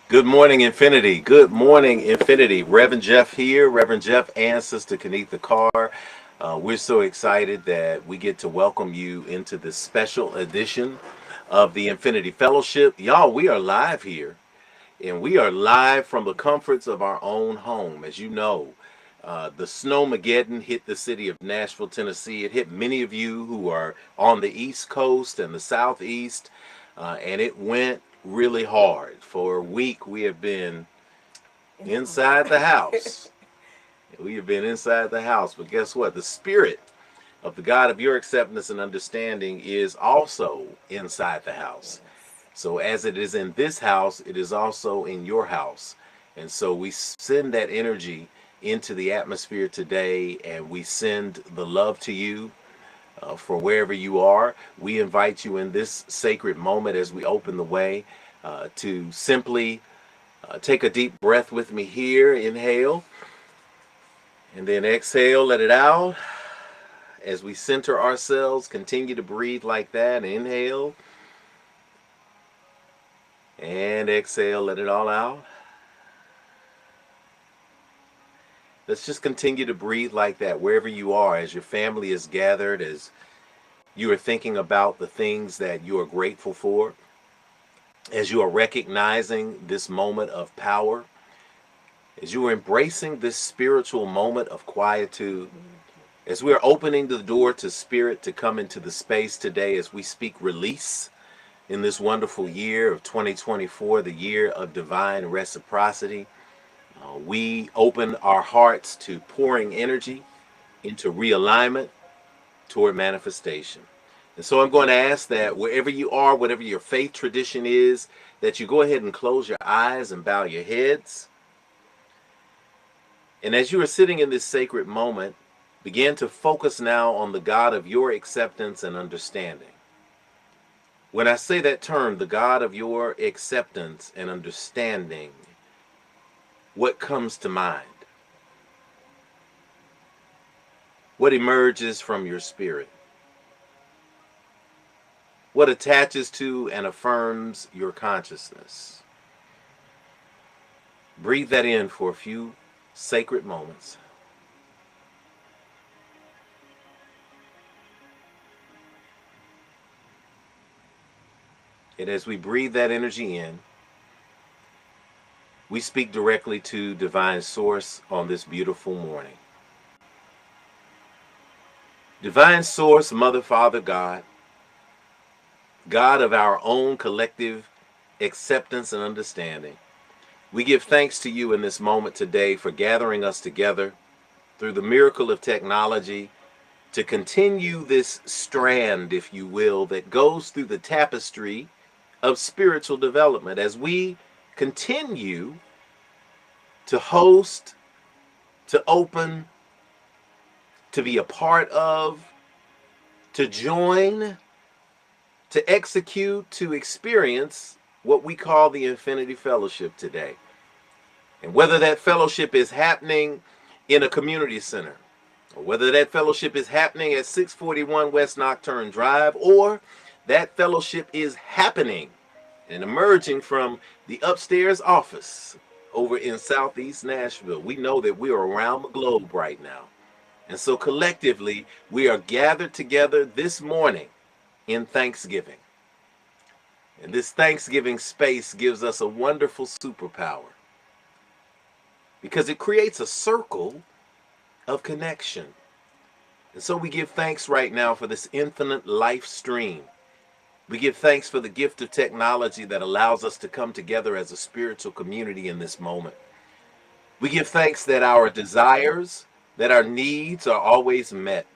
Good morning, Infinity. Good morning, Infinity. Reverend Jeff here, Reverend Jeff and Sister Kanitha Carr. We're so excited that we get to welcome you into this special edition of the Infinity Fellowship. Y'all, we are live here, and we are live from the comforts of our own home. As you know, the Snowmageddon hit the city of Nashville, Tennessee. It hit many of you who are on the East Coast and the Southeast, and it went really hard. For a week, we have been inside the house. We have been inside the house. But guess what? The Spirit of the God of your acceptance and understanding is also inside the house. So as it is in this house, it is also in your house. And so we send that energy into the atmosphere today, and we send the love to you for wherever you are. We invite you in this sacred moment as we open the way to simply take a deep breath with me here. Inhale, and then exhale, let it out. As we center ourselves, continue to breathe like that. Inhale, and exhale, let it all out. Let's just continue to breathe like that wherever you are, as your family is gathered, as you are thinking about the things that you are grateful for, as you are recognizing this moment of power, as you are embracing this spiritual moment of quietude, as we are opening the door to Spirit to come into the space today, as we speak release in this wonderful year of 2024, the year of divine reciprocity. We open our hearts to pouring energy into realignment toward manifestation. And so I'm going to ask that wherever you are, whatever your faith tradition is, that you go ahead and close your eyes and bow your heads. And as you are sitting in this sacred moment, begin to focus now on the God of your acceptance and understanding. When I say that term, the God of your acceptance and understanding, what comes to mind? What emerges from your spirit? What attaches to and affirms your consciousness? Breathe that in for a few sacred moments. And as we breathe that energy in, we speak directly to Divine Source on this beautiful morning. Divine Source, Mother, Father, God, God of our own collective acceptance and understanding, we give thanks to you in this moment today for gathering us together through the miracle of technology to continue this strand, if you will, that goes through the tapestry of spiritual development as we continue to host, to open, to be a part of, to join, to execute, to experience what we call the Infinity Fellowship today. And whether that fellowship is happening in a community center, or whether that fellowship is happening at 641 West Nocturne Drive, or that fellowship is happening and emerging from the upstairs office over in Southeast Nashville, we know that we are around the globe right now. And so collectively, we are gathered together this morning in Thanksgiving. And this Thanksgiving space gives us a wonderful superpower because it creates a circle of connection. And so we give thanks right now for this infinite life stream. We give thanks for the gift of technology that allows us to come together as a spiritual community in this moment. We give thanks that our desires, that our needs are always met.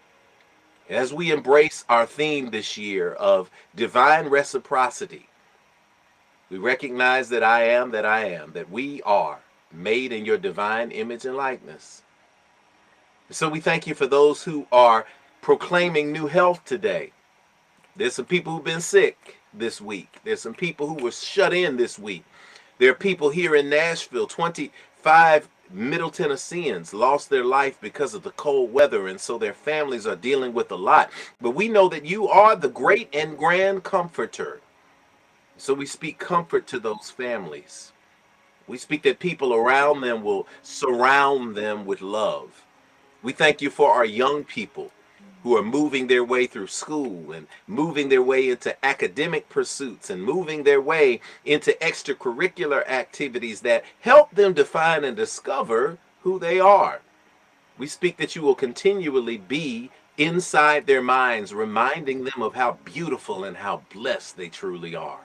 As we embrace our theme this year of divine reciprocity, we recognize that I am, that we are made in your divine image and likeness. So we thank you for those who are proclaiming new health today. There's some people who've been sick this week. There's some people who were shut in this week. There are people here in Nashville, 25 Middle Tennesseans lost their life because of the cold weather, and so their families are dealing with a lot. But we know that you are the great and grand comforter. So we speak comfort to those families. We speak that people around them will surround them with love. We thank you for our young people who are moving their way through school and moving their way into academic pursuits and moving their way into extracurricular activities that help them define and discover who they are. We speak that you will continually be inside their minds, reminding them of how beautiful and how blessed they truly are.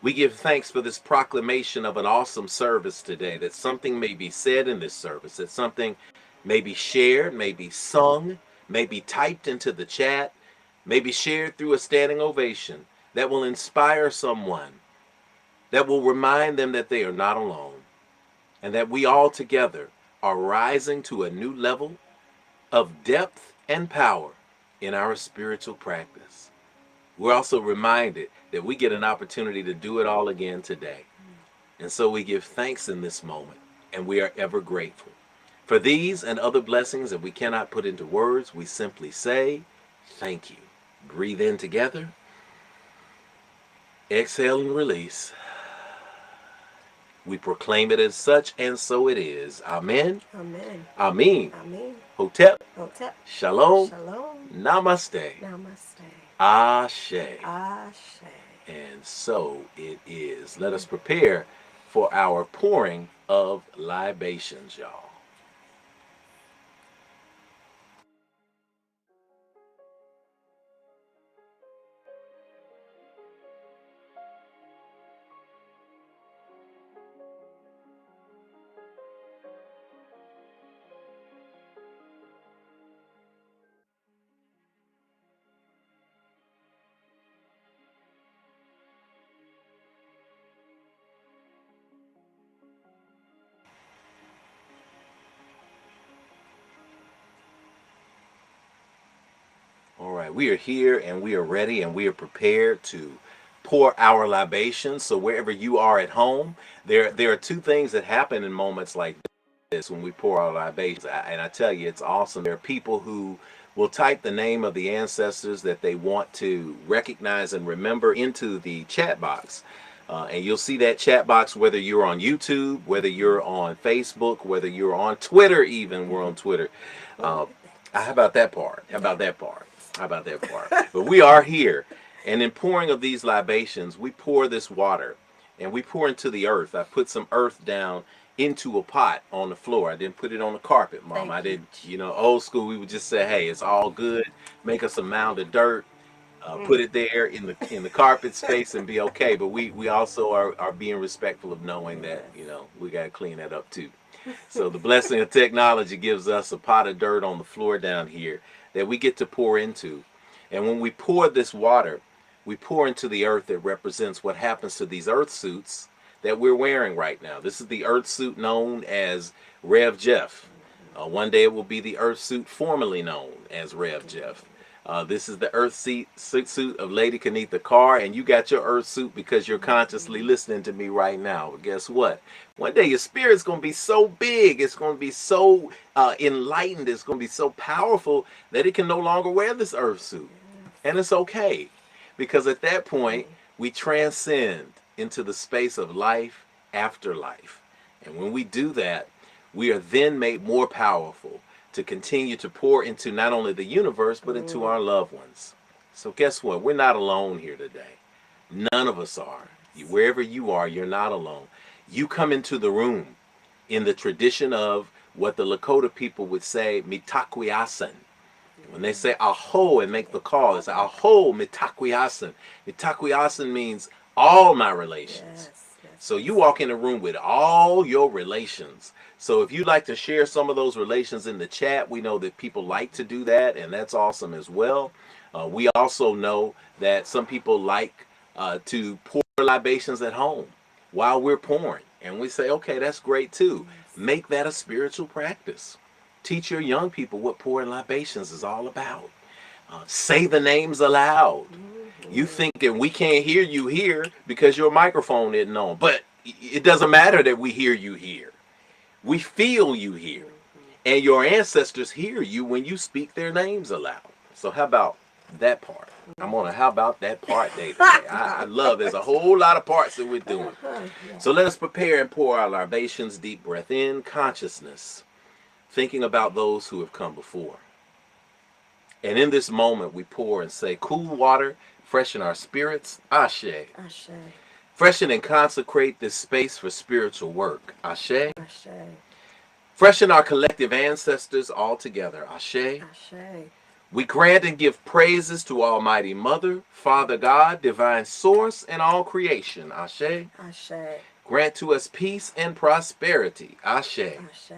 We give thanks for this proclamation of an awesome service today, that something may be said in this service, that something may be shared, may be sung, may be typed into the chat, may be shared through a standing ovation that will inspire someone, that will remind them that they are not alone, and that we all together are rising to a new level of depth and power in our spiritual practice. We're also reminded that we get an opportunity to do it all again today. And so we give thanks in this moment, and we are ever grateful. For these and other blessings that we cannot put into words, we simply say, thank you. Breathe in together. Exhale and release. We proclaim it as such, and so it is. Amen. Amen. Amen. Amen. Hotep. Hotep. Shalom. Shalom. Namaste. Namaste. Ashe. Ashe. And so it is. Let us prepare for our pouring of libations, y'all. All right, we are here and we are ready and we are prepared to pour our libations. So wherever you are at home, there are two things that happen in moments like this when we pour our libations. And I tell you, it's awesome. There are people who will type the name of the ancestors that they want to recognize and remember into the chat box. And you'll see that chat box whether you're on YouTube, whether you're on Facebook, whether you're on Twitter, even. We're on Twitter. How about that part? How about that part? How about that part? But we are here. And in pouring of these libations, we pour this water and we pour into the earth. I put some earth down into a pot on the floor. I didn't put it on the carpet, Mom. I didn't, old school, we would just say, hey, it's all good. Make us a mound of dirt. Put it there in the carpet space and be okay. But we also are being respectful of knowing that, we got to clean that up too. So the blessing of technology gives us a pot of dirt on the floor down here that we get to pour into. And when we pour this water, we pour into the earth that represents what happens to these earth suits that we're wearing right now. This is the earth suit known as Rev Jeff. One day it will be the earth suit formerly known as Rev Jeff. This is the earth suit of Lady Kenitha Carr, and you got your earth suit because you're consciously listening to me right now. But guess what? One day your spirit's going to be so big, it's going to be so enlightened, it's going to be so powerful that it can no longer wear this earth suit. And it's okay, because at that point, we transcend into the space of life after life. And when we do that, we are then made more powerful to continue to pour into not only the universe, but into our loved ones. So guess what? We're not alone here today. None of us are. Wherever you are, you're not alone. You come into the room in the tradition of what the Lakota people would say, mitakwiasan. When they say aho and make the call, it's aho mitakwiasan. Mitakwiasan means all my relations. So you walk in the room with all your relations. So if you'd like to share some of those relations in the chat, we know that people like to do that, and that's awesome as well. We also know that some people like to pour libations at home while we're pouring. And we say, okay, that's great too. Make that a spiritual practice. Teach your young people what pouring libations is all about. Say the names aloud. You thinking we can't hear you here because your microphone isn't on. But it doesn't matter that we hear you here. We feel you here. And your ancestors hear you when you speak their names aloud. So how about that part? How about that part day today? I love, there's a whole lot of parts that we're doing. So let us prepare and pour our libations. Deep breath in, consciousness, thinking about those who have come before. And in this moment, we pour and say, cool water, freshen our spirits, ashe. Ashe. Freshen and consecrate this space for spiritual work, ashe. Ashe. Freshen our collective ancestors all together, ashe. Ashe. We grant and give praises to Almighty Mother, Father God, Divine Source, and all creation, ashe. Ashe. Grant to us peace and prosperity, ashe. Ashe.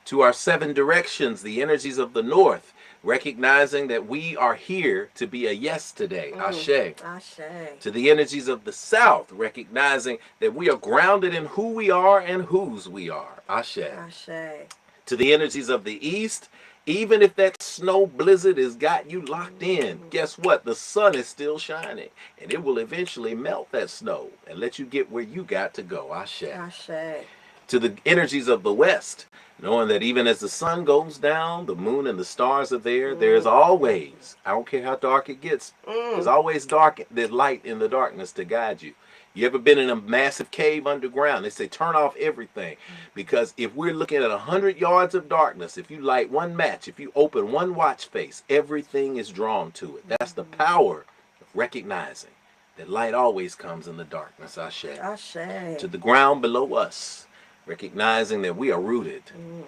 To our 7 directions, the energies of the north, recognizing that we are here to be a yes today, ashe. Ashe. To the energies of the south, recognizing that we are grounded in who we are and whose we are, ashe. Ashe. To the energies of the east, even if that snow blizzard has got you locked in, guess what? The sun is still shining, and it will eventually melt that snow and let you get where you got to go, ashe. Ashe. To the energies of the west, knowing that even as the sun goes down, the moon and the stars are there, there's always, I don't care how dark it gets, there's always there's light in the darkness to guide you. You ever been in a massive cave underground? They say turn off everything, because if we're looking at 100 yards of darkness, if you light one match, if you open one watch face, everything is drawn to it. That's the power of recognizing that light always comes in the darkness, ashe. Ashe. To the ground below us, recognizing that we are rooted. And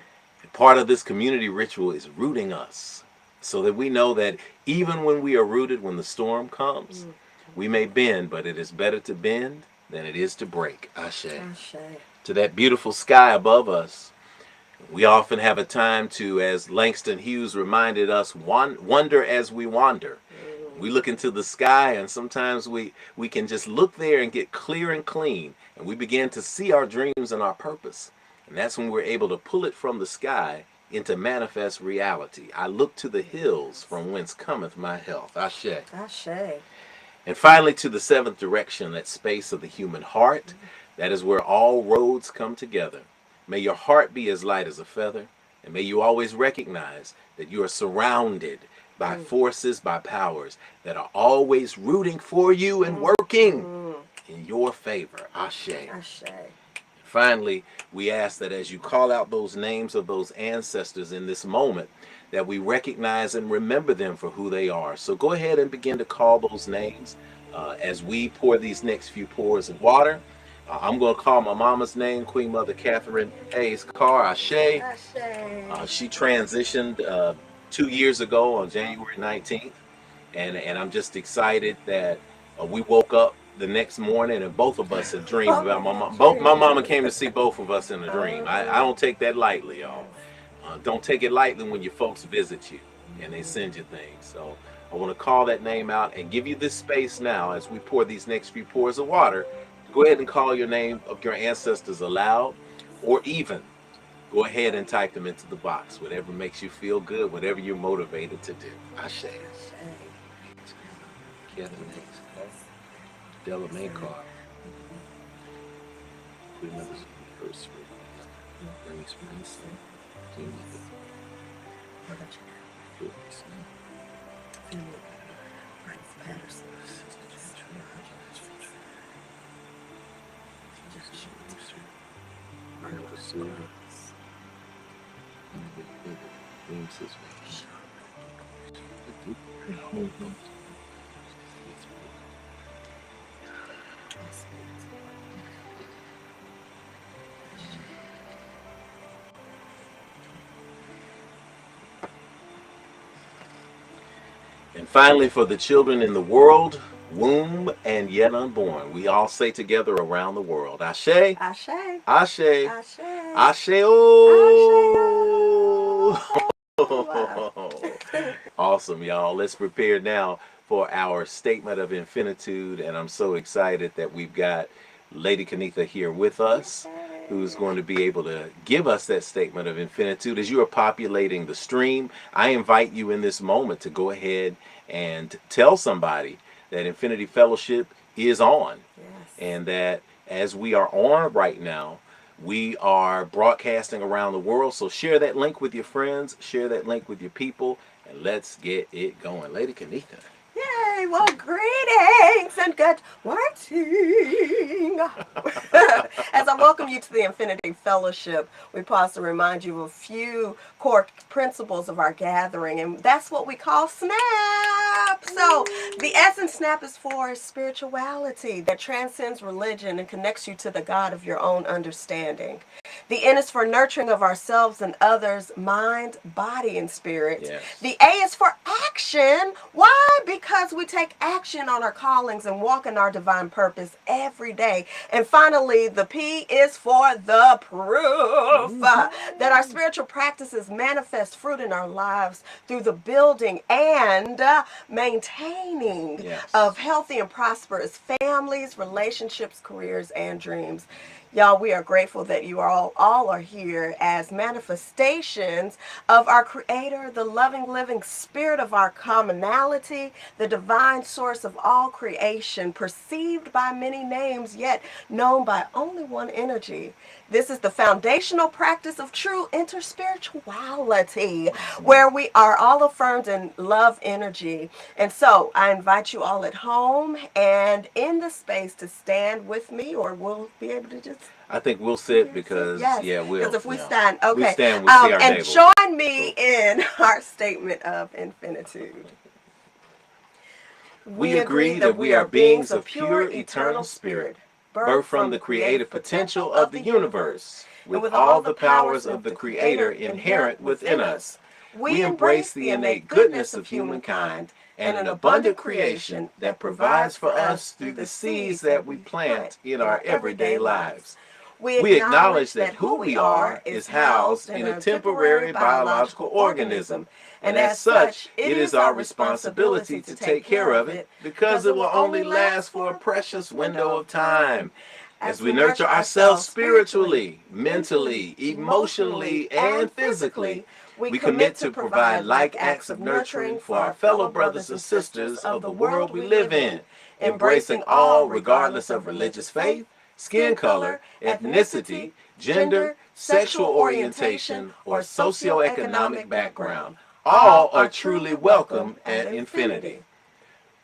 part of this community ritual is rooting us, so that we know that even when we are rooted, when the storm comes, we may bend, but it is better to bend than it is to break, ashe. Ashe. To that beautiful sky above us, we often have a time to, as Langston Hughes reminded us, wonder as we wander. We look into the sky, and sometimes we can just look there and get clear and clean, and we begin to see our dreams and our purpose. And that's when we're able to pull it from the sky into manifest reality. I look to the hills from whence cometh my health, ashe. Ashe. And finally, to the 7th direction, that space of the human heart, that is where all roads come together. May your heart be as light as a feather, and may you always recognize that you are surrounded by forces, by powers that are always rooting for you and working in your favor, ashe. Ashe. Finally, we ask that as you call out those names of those ancestors in this moment, that we recognize and remember them for who they are. So go ahead and begin to call those names as we pour these next few pours of water. I'm going to call my mama's name, Queen Mother Catherine Hayes Carr, ashe. Ashe. She transitioned 2 years ago on January 19th, and I'm just excited that we woke up the next morning and both of us had dreamed about my mom. My mama came to see both of us in a dream. I don't take that lightly, y'all. Don't take it lightly when your folks visit you and they send you things. So I want to call that name out and give you this space now as we pour these next few pours of water. Go ahead and call your name of your ancestors aloud, or even go ahead and type them into the box. Whatever makes you feel good, whatever you're motivated to do. Ashe. Della May Carr. Queen Mother's first And finally, for the children in the world, womb and yet unborn, we all say together around the world, ashe, Ashe. ashe, Ashe. ashe, oh. Awesome, y'all. Let's prepare now for our statement of infinitude, and I'm so excited that we've got Lady Kenitha here with us, who's going to be able to give us that statement of infinitude. As you are populating the stream, I invite you in this moment to go ahead and tell somebody that Infinity Fellowship is on. Yes. And that as we are on right now, we are broadcasting around the world. So share that link with your friends, share that link with your people, and let's get it going. Lady Kenitha. Yay! Okay, well, greetings and good morning. As I welcome you to the Infinity Fellowship, we pause to remind you of a few core principles of our gathering, and that's what we call SNAP. So, the S in SNAP is for spirituality that transcends religion and connects you to the God of your own understanding. The N is for nurturing of ourselves and others, mind, body, and spirit. Yes. The A is for action. Why? Because we take action on our callings and walk in our divine purpose every day. And finally, the P is for the proof that our spiritual practices manifest fruit in our lives through the building and maintaining Yes. of healthy and prosperous families, relationships, careers, and dreams. Y'all, we are grateful that you all are here as manifestations of our Creator, the loving, living spirit of our commonality, the divine source of all creation, perceived by many names, yet known by only one energy. This is the foundational practice of true interspirituality, where we are all affirmed in love energy. And so I invite you all at home and in the space to stand with me, or we'll be able to just... I think we'll sit because, yes. yeah, we'll. Because if we yeah. stand, okay. We stand, we see our and neighbors. join me in our statement of infinitude. We agree that we are beings of pure, eternal spirit, birthed from the creative potential of the universe, with all the powers of the Creator inherent within us. We embrace the innate goodness of humankind and an abundant creation that provides for us through the seeds that we plant in our everyday lives. We acknowledge that who we are is housed in a temporary biological organism, and as such, it is our responsibility to take care of it because it will only last for a precious window of time. As we nurture ourselves spiritually, mentally, emotionally, and physically, we commit to provide like acts of nurturing for our fellow brothers and sisters of the world we live in, embracing all regardless of religious faith, skin color, ethnicity, gender, sexual orientation, or socioeconomic background. All are truly welcome at Infinity.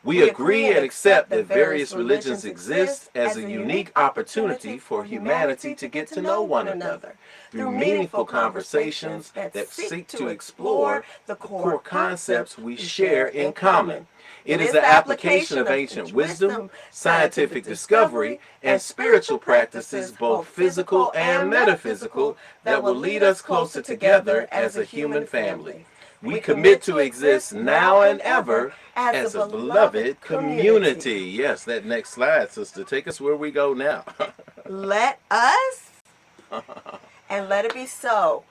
We agree and accept that various religions exist as a unique opportunity for humanity to get to know one another through meaningful conversations that seek to explore the core concepts we share in common. It is the application of ancient wisdom, scientific discovery, and spiritual practices, both physical and metaphysical, that will lead us closer together as a human family. We commit to exist now and ever as a beloved community. Yes, that next slide, sister. Take us where we go now. Let us and let it be so.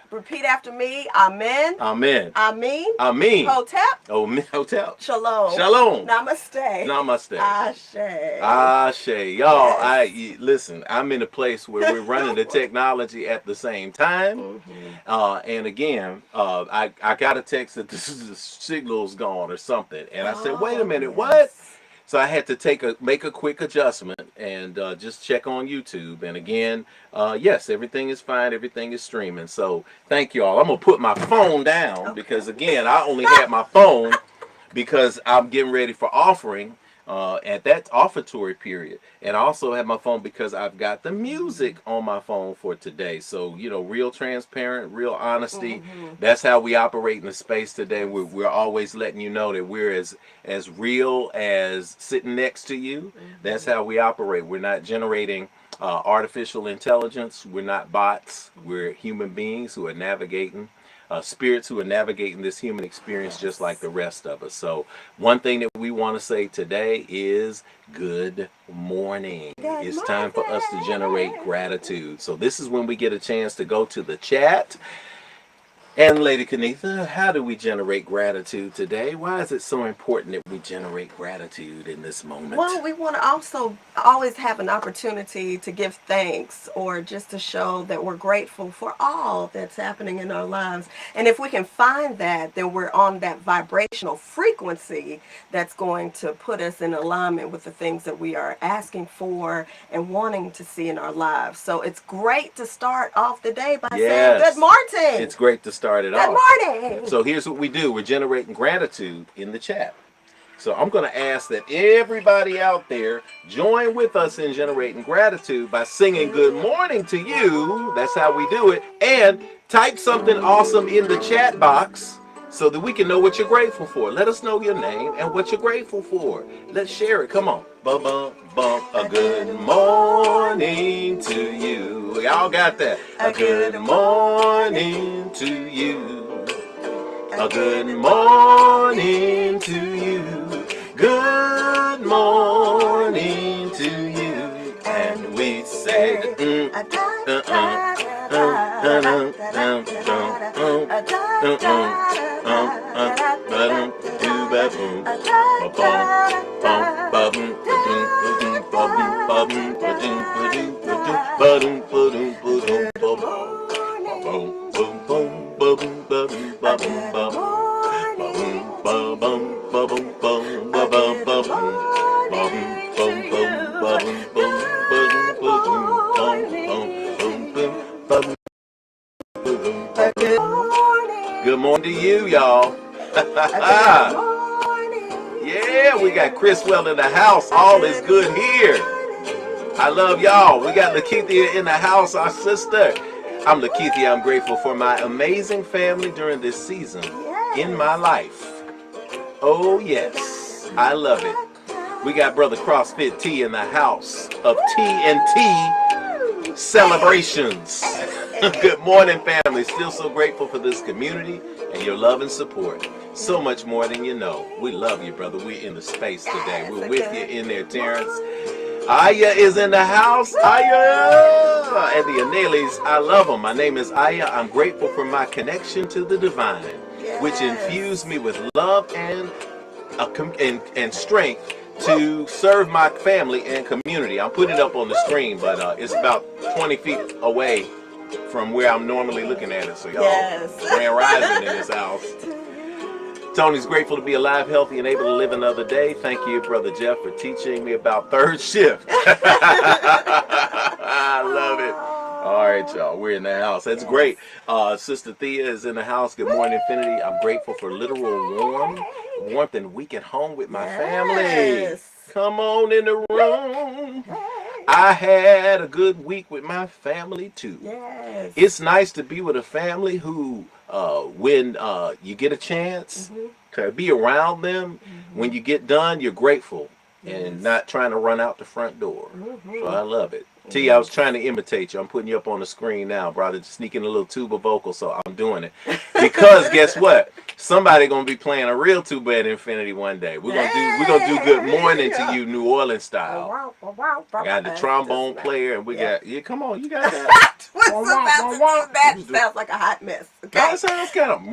Repeat after me. Amen. Amen. Amen. Amen. Hotep. Hotel. Shalom. Shalom. Namaste. Namaste. Ashe. Ashe. Y'all, Yes. listen, I'm in a place where we're running the technology at the same time. And again, I got a text that the signal's gone or something. And I said, wait a minute, what? So I had to make a quick adjustment and just check on YouTube. And again, yes, everything is fine. Everything is streaming. So thank you all. I'm going to put my phone down because, again, I only had my phone because I'm getting ready for offering at that offertory period. And I also have my phone because I've got the music on my phone for today. So, real transparent, real honesty. That's how we operate in the space today. We're always letting you know that we're as real as sitting next to you. That's how we operate. We're not generating artificial intelligence. We're not bots. We're human beings who are navigating spirits who are navigating this human experience just like the rest of us. So one thing that we want to say today is good morning. It's time for us to generate gratitude. So this is when we get a chance to go to the chat. And Lady Kanitha, how do we generate gratitude today? Why is it so important that we generate gratitude in this moment? Well, we want to also always have an opportunity to give thanks or just to show that we're grateful for all that's happening in our lives. And if we can find that, then we're on that vibrational frequency that's going to put us in alignment with the things that we are asking for and wanting to see in our lives. So it's great to start off the day by saying good morning. It's great to start it off. Good morning. So here's what we do. We're generating gratitude in the chat. So I'm going to ask that everybody out there join with us in generating gratitude by singing good morning to you. That's how we do it. And type something awesome in the chat box so that we can know what you're grateful for. Let us know your name and what you're grateful for. Let's share it. Come on. Bum, bum, bum. A good morning to you. Y'all got that? A good morning to you. A good morning to you. Good morning to you. And we say, good morning to you, y'all. Yeah, we got Chriswell in the house. All is good here. I love y'all. We got Lakeithia in the house, our sister. I'm Lakeithia. I'm grateful for my amazing family during this season in my life. Oh, yes. I love it. We got Brother CrossFit T in the house of TNT celebrations. Good morning, family. Still so grateful for this community and your love and support. So much more than you know. We love you, brother. We're in the space today. We're with you in there, Terrence. Aya is in the house. Aya! And the Anelis, I love them. My name is Aya. I'm grateful for my connection to the divine, which infused me with love and strength to serve my family and community. I'm putting it up on the screen, but it's about 20 feet away from where I'm normally looking at it. So y'all, Grand Rising in this house. Tony's grateful to be alive, healthy, and able to live another day. Thank you, Brother Jeff, for teaching me about third shift. I love it. All right, y'all. We're in the house. That's great. Sister Thea is in the house. Good morning, Infinity. I'm grateful for literal warmth and week at home with my family. Come on in the room. I had a good week with my family too. Yes. It's nice to be with a family who, when you get a chance to be around them, when you get done, you're grateful and not trying to run out the front door. So I love it. T, I was trying to imitate you. I'm putting you up on the screen now, brother. Sneaking a little tuba vocal, so I'm doing it. Because guess what? Somebody gonna be playing a real tuba at Infinity one day. We're gonna do good morning to you, New Orleans style. Got the trombone player, and we got come on, you got that. That sounds like a hot mess. Okay? That sounds kind of.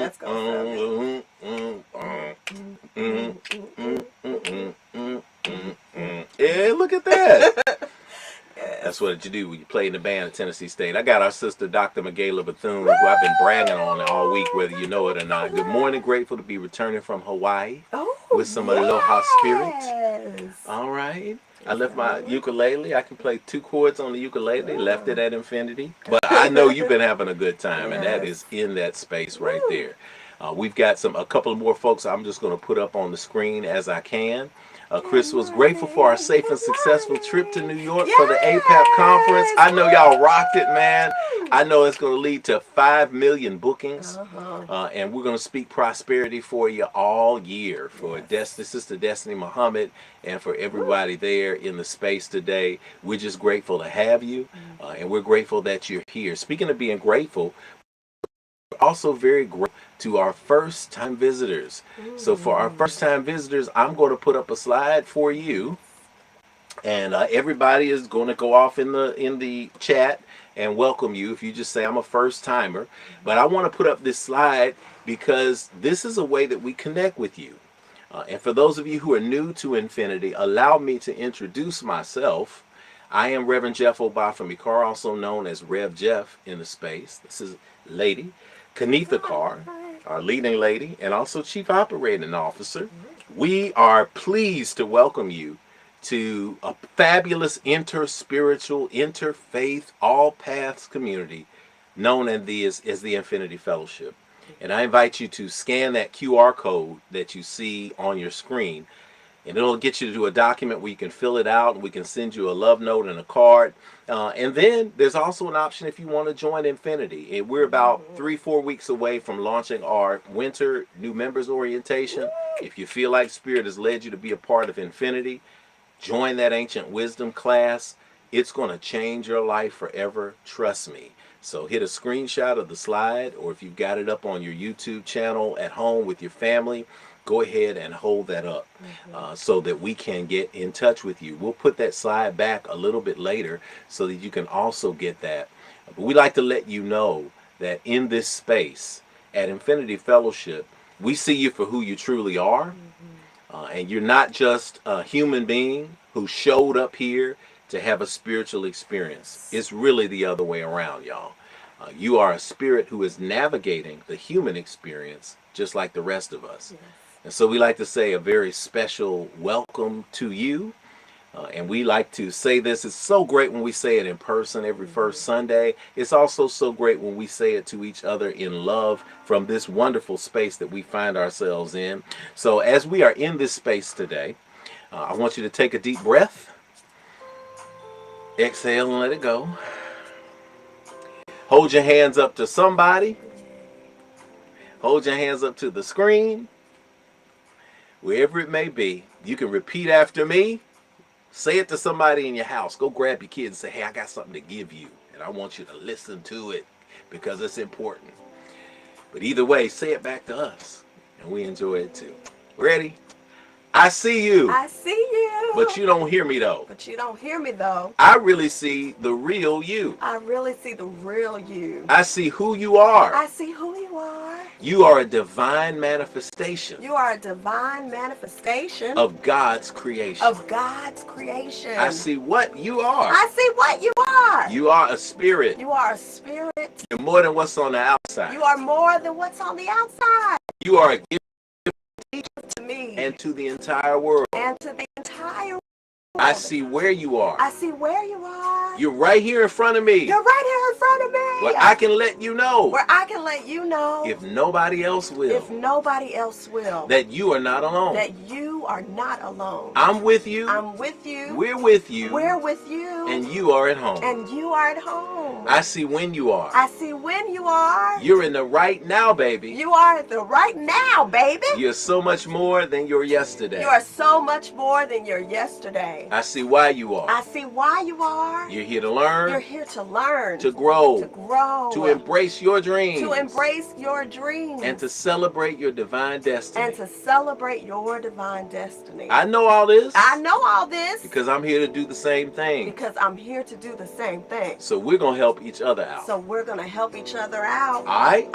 Let's go. Yeah, look at that. That's what you do when you play in the band at Tennessee State. I got our sister, Dr. Michaela Bethune, who I've been bragging on all week, whether you know it or not. Good morning, grateful to be returning from Hawaii with some aloha spirit. All right. I left my ukulele. I can play 2 chords on the ukulele. Left it at Infinity. But I know you've been having a good time, and that is in that space right there. We've got a couple of more folks I'm just going to put up on the screen as I can. Chris was grateful for our safe and successful trip to New York for the APAP conference. I know y'all rocked it, man. I know it's going to lead to 5 million bookings. And we're going to speak prosperity for you all year for Sister Destiny Muhammad and for everybody there in the space today. We're just grateful to have you. And we're grateful that you're here. Speaking of being grateful, we're also very grateful to our first time visitors. So for our first time visitors, I'm going to put up a slide for you, and everybody is going to go off in the chat and welcome you if you just say I'm a first timer. But I want to put up this slide because this is a way that we connect with you. And for those of you who are new to Infinity, allow me to introduce myself. I am Reverend Jeff Obafemi, Carr, also known as Rev Jeff in the space. This is Lady Kanitha Carr, our leading lady, and also Chief Operating Officer. We are pleased to welcome you to a fabulous inter-spiritual, interfaith, all paths community known as the Infinity Fellowship. And I invite you to scan that QR code that you see on your screen, and it'll get you to do a document where you can fill it out, and we can send you a love note and a card. And then there's also an option if you want to join Infinity. And we're about 3-4 weeks away from launching our winter new members orientation. If you feel like Spirit has led you to be a part of Infinity, join that ancient wisdom class. It's going to change your life forever. Trust me. So hit a screenshot of the slide, or if you've got it up on your YouTube channel at home with your family, go ahead and hold that up so that we can get in touch with you. We'll put that slide back a little bit later so that you can also get that. But we like to let you know that in this space at Infinity Fellowship, we see you for who you truly are. And you're not just a human being who showed up here to have a spiritual experience. It's really the other way around, y'all. You are a spirit who is navigating the human experience just like the rest of us. Yes. And so we like to say a very special welcome to you. And we like to say this. It's so great when we say it in person every first Sunday. It's also so great when we say it to each other in love from this wonderful space that we find ourselves in. So as we are in this space today, I want you to take a deep breath. Exhale and let it go. Hold your hands up to somebody. Hold your hands up to the screen. Wherever it may be, you can repeat after me. Say it to somebody in your house. Go grab your kid and say, hey, I got something to give you, and I want you to listen to it because it's important. But either way, say it back to us, and we enjoy it too. Ready? I see you. I see you. But you don't hear me, though. But you don't hear me, though. I really see the real you. I really see the real you. I see who you are. I see who you are. You are a divine manifestation. You are a divine manifestation of God's creation. Of God's creation. I see what you are. I see what you are. You are a spirit. You are a spirit. You're more than what's on the outside. You are more than what's on the outside. You are a gift to me and to the entire world. And to the entire world. I see where you are. I see where you are. You're right here in front of me. You're right here in front of me. Where I can let you know. Where I can let you know. If nobody else will. If nobody else will. That you are not alone. That you are not alone. I'm with you. I'm with you. We're with you. We're with you. And you are at home. And you are at home. I see when you are. I see when you are. You're in the right now, baby. You are at the right now, baby. You're so much more than your yesterday. You are so much more than your yesterday. I see why you are. I see why you are. You're here to learn. You're here to learn. To grow. To grow. To embrace your dreams. To embrace your dreams. And to celebrate your divine destiny. And to celebrate your divine destiny. I know all this. I know all this. Because I'm here to do the same thing. Because I'm here to do the same thing. So we're going to help each other out. So we're going to help each other out. I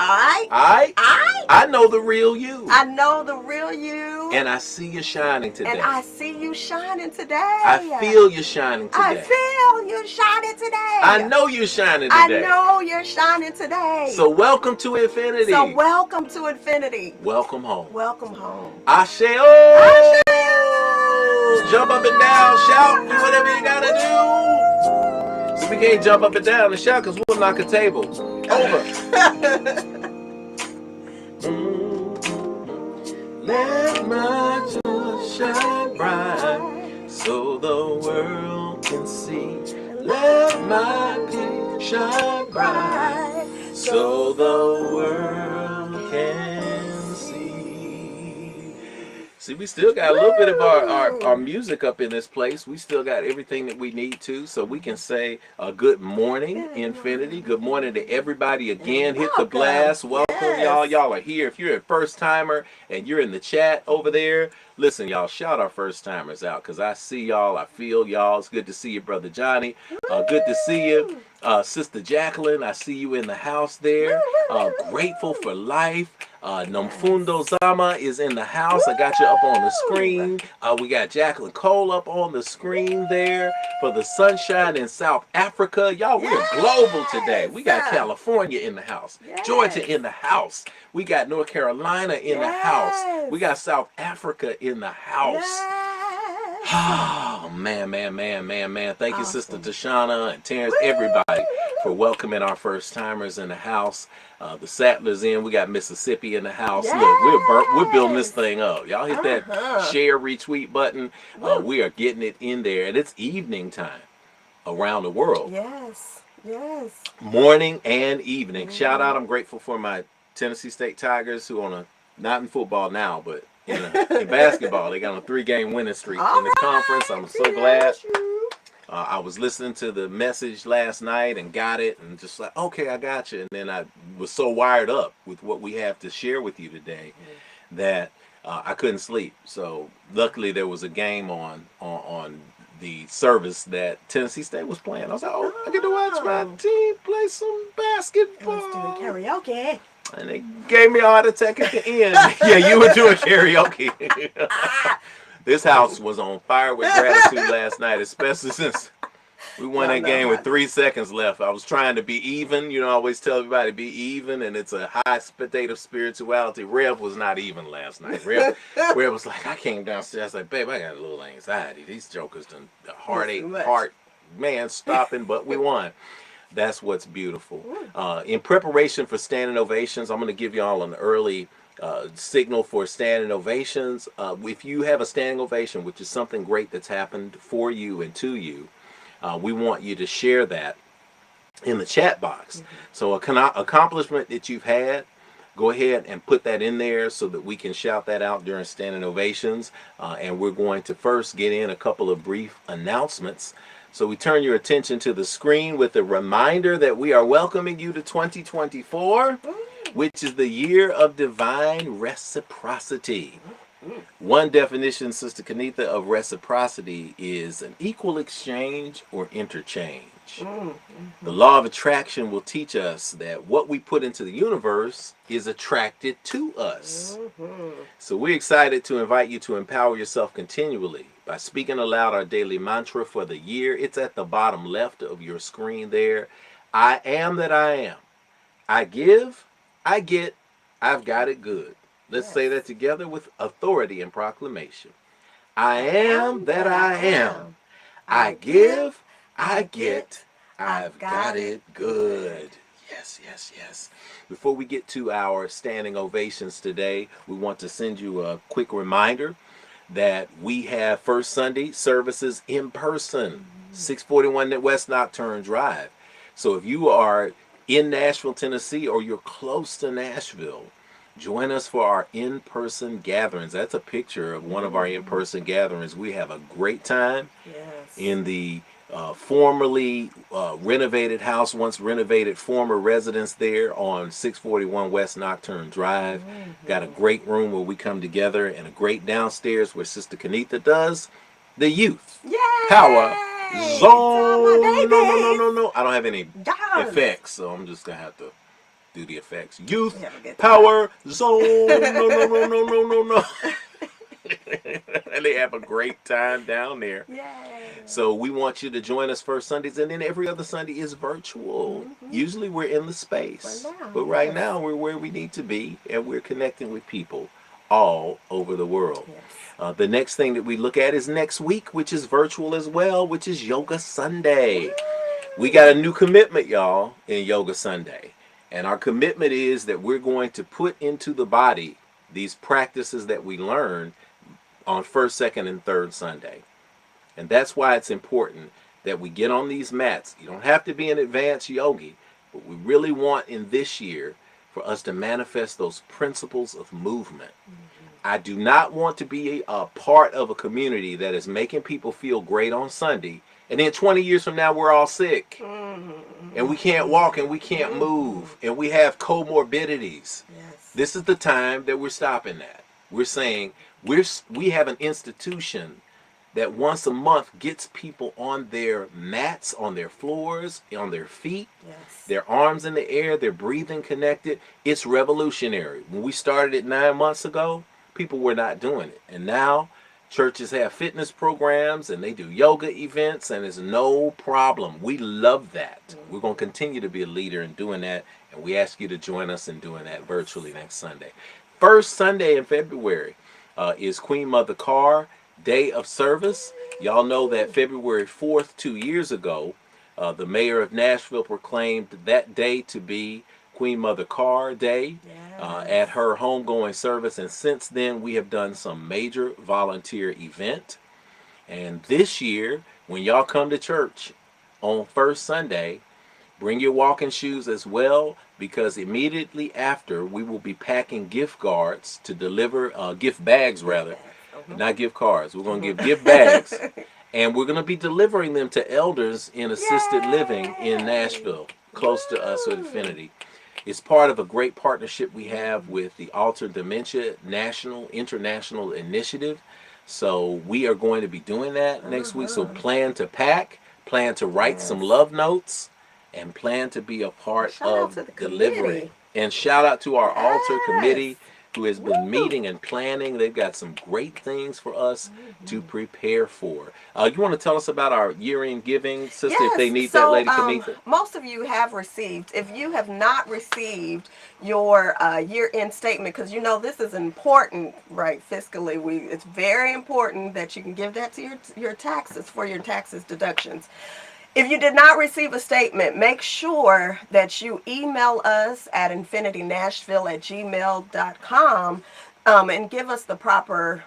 know the real you. I know the real you. And I see you shining today. And I see you shining today. I feel you shining today. I feel you shining today. I know you're shining today. I know you're shining today. So welcome to Infinity. So welcome to Infinity. Welcome home. Welcome home. Asheo. Asheo. Jump up and down, shout, do whatever you gotta do. So we can't jump up and down and shout because we'll knock a table over. Let my joy shine bright so the world can see. Let my peace shine bright so the world can see. See, we still got a little bit of our music up in this place. We still got everything that we need to, so we can say good morning, Infinity. Good morning to everybody again. Hit the blast. Welcome, y'all. Y'all are here. If you're a first timer and you're in the chat over there, listen, y'all, shout our first timers out because I see y'all. I feel y'all. It's good to see you, Brother Johnny. Good to see you. Sister Jacqueline, I see you in the house there. Grateful for life. Nomfundo Zama is in the house. I got you up on the screen. We got Jacqueline Cole up on the screen there for the sunshine in South Africa. Y'all, we're global today. We got California in the house. Georgia in the house. We got North Carolina in the house. We got South Africa in the house. Oh, man. Thank you, Sister Tashana and Terrence, everybody, for welcoming our first timers in the house. The Sattlers in. We got Mississippi in the house. Yes. Look, we're building this thing up. Y'all hit that share retweet button. We are getting it in there, and it's evening time around the world. Yes. Yes. Morning and evening. Shout out! I'm grateful for my Tennessee State Tigers, who not in football now, but in basketball, they got on a 3-game winning streak in the conference. I'm so glad. I was listening to the message last night and got it, and just like, okay, I got you. And then I was so wired up with what we have to share with you today that I couldn't sleep. So luckily there was a game on the service that Tennessee State was playing. I was like, I get to watch my team play some basketball. I was doing karaoke. And they gave me a heart attack at the end. Yeah, you were doing karaoke. This house was on fire with gratitude last night, especially since we won that game with 3 seconds left. I was trying to be even. You know, I always tell everybody be even, and it's a high state of spirituality. Rev was not even last night. Rev was like, I came downstairs. I was like, babe, I got a little anxiety. These jokers done heart, man, stopping, but we won. That's what's beautiful. In preparation for Standing Ovations, I'm going to give y'all an early signal for Standing Ovations. If you have a standing ovation, which is something great that's happened for you and to you, we want you to share that in the chat box. So accomplishment that you've had, go ahead and put that in there so that we can shout that out during Standing Ovations. And we're going to first get in a couple of brief announcements. So we turn your attention to the screen with a reminder that we are welcoming you to 2024, which is the year of divine reciprocity. One definition, Sister Kanitha, of reciprocity is an equal exchange or interchange. The law of attraction will teach us that what we put into the universe is attracted to us. So we're excited to invite you to empower yourself continually by speaking aloud our daily mantra for the year. It's at the bottom left of your screen there. I am that I am. I give, I get, I've got it good. Let's say that together with authority and proclamation. I am that I am. I give, I get, I've got it good. Yes, yes, yes. Before we get to our standing ovations today, we want to send you a quick reminder that we have First Sunday services in person, 641 West Nocturne Drive. So if you are in Nashville, Tennessee, or you're close to Nashville, join us for our in-person gatherings. That's a picture of one of our in-person gatherings. We have a great time in the formerly renovated house, once renovated former residence there on 641 West Nocturne Drive. Got a great room where we come together, and a great downstairs where Sister Kanitha does the youth power zone. No. I don't have any effects, so I'm just going to have to do the effects. Youth power zone. No. And they have a great time down there. So we want you to join us first Sundays, and then every other Sunday is virtual. Usually we're in the space, but right now we're where we need to be, and we're connecting with people all over the world. The next thing that we look at is next week, which is virtual as well, which is Yoga Sunday. We got a new commitment, y'all, in Yoga Sunday. And our commitment is that we're going to put into the body these practices that we learn on first, second, and third Sunday. And that's why it's important that we get on these mats. You don't have to be an advanced yogi, but we really want in this year for us to manifest those principles of movement. I do not want to be a part of a community that is making people feel great on Sunday, and then 20 years from now we're all sick. And we can't walk and we can't move, and we have comorbidities. This is the time that we're stopping that. We're saying we have an institution that once a month gets people on their mats, on their floors, on their feet, their arms in the air, they're breathing connected. It's revolutionary. When we started it 9 months ago, people were not doing it. And now churches have fitness programs and they do yoga events, and it's no problem. We love that. We're going to continue to be a leader in doing that, and we ask you to join us in doing that virtually next Sunday. First Sunday in February is Queen Mother Carr Day of Service. Y'all know that February 4th, 2 years ago, The mayor of Nashville proclaimed that day to be Queen Mother Carr Day at Yes. her homegoing service, and since then we have done some major volunteer event. And this year, when y'all come to church on first Sunday, bring your walking shoes as well, because immediately after we will be packing gift cards to deliver, gift bags Gift rather, bags. Uh-huh. not gift cards. We're going to give gift bags, Uh-huh. and we're going to be delivering them to elders in assisted living in Yay! Nashville, close to us at Woo! Infinity. It's part of a great partnership we have with the Alter Dementia National International Initiative. So we are going to be doing that next week. So Uh-huh. plan to pack, plan to write some Yes. love notes, and plan to be a And part shout out of to the delivering. committee. And shout out to our Alter Yes. committee who has been Woo! meeting and planning. They've got some great things for us to Mhm. prepare for. You want to tell us about our year-end giving, sister, if they Yes. need that, So, Lady Kamitha? most of you have received. If you have not received your year-end statement, because you know this is important, right? Fiscally, it's very important that you can give that to your taxes for your taxes deductions. If you did not receive a statement, make sure that you email us at infinitynashville@gmail.com, and give us the proper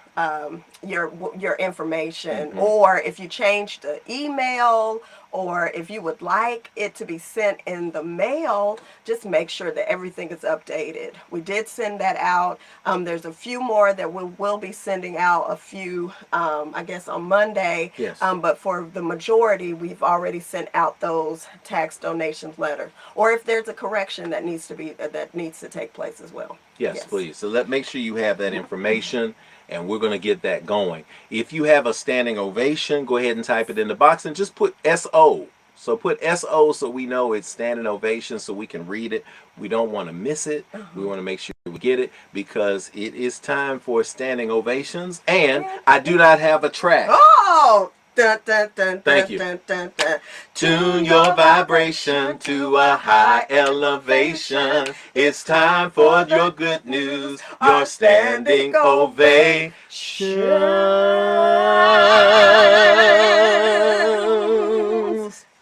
your information. Mm-hmm. Or if you change the email, or if you would like it to be sent in the mail, just make sure that everything is updated. We did send that out. There's a few more that we will be sending out, a few, I guess, on Monday. Yes. But for the majority, we've already sent out those tax donations letters. Or if there's a correction that needs to take place as well. Yes, Yes. please. So make sure you have that information, and we're going to get that going. If you have a standing ovation, go ahead and type it in the box and just put SO. So put SO so we know it's standing ovation, so we can read it. We don't want to miss it. We Uh-huh. want to make sure we get it, because it is time for standing ovations, and And I do not have a track. oh, dun, dun, dun, Thank dun, you. dun, dun, dun. Tune your vibration to a high elevation. It's time for your good news, your standing ovation.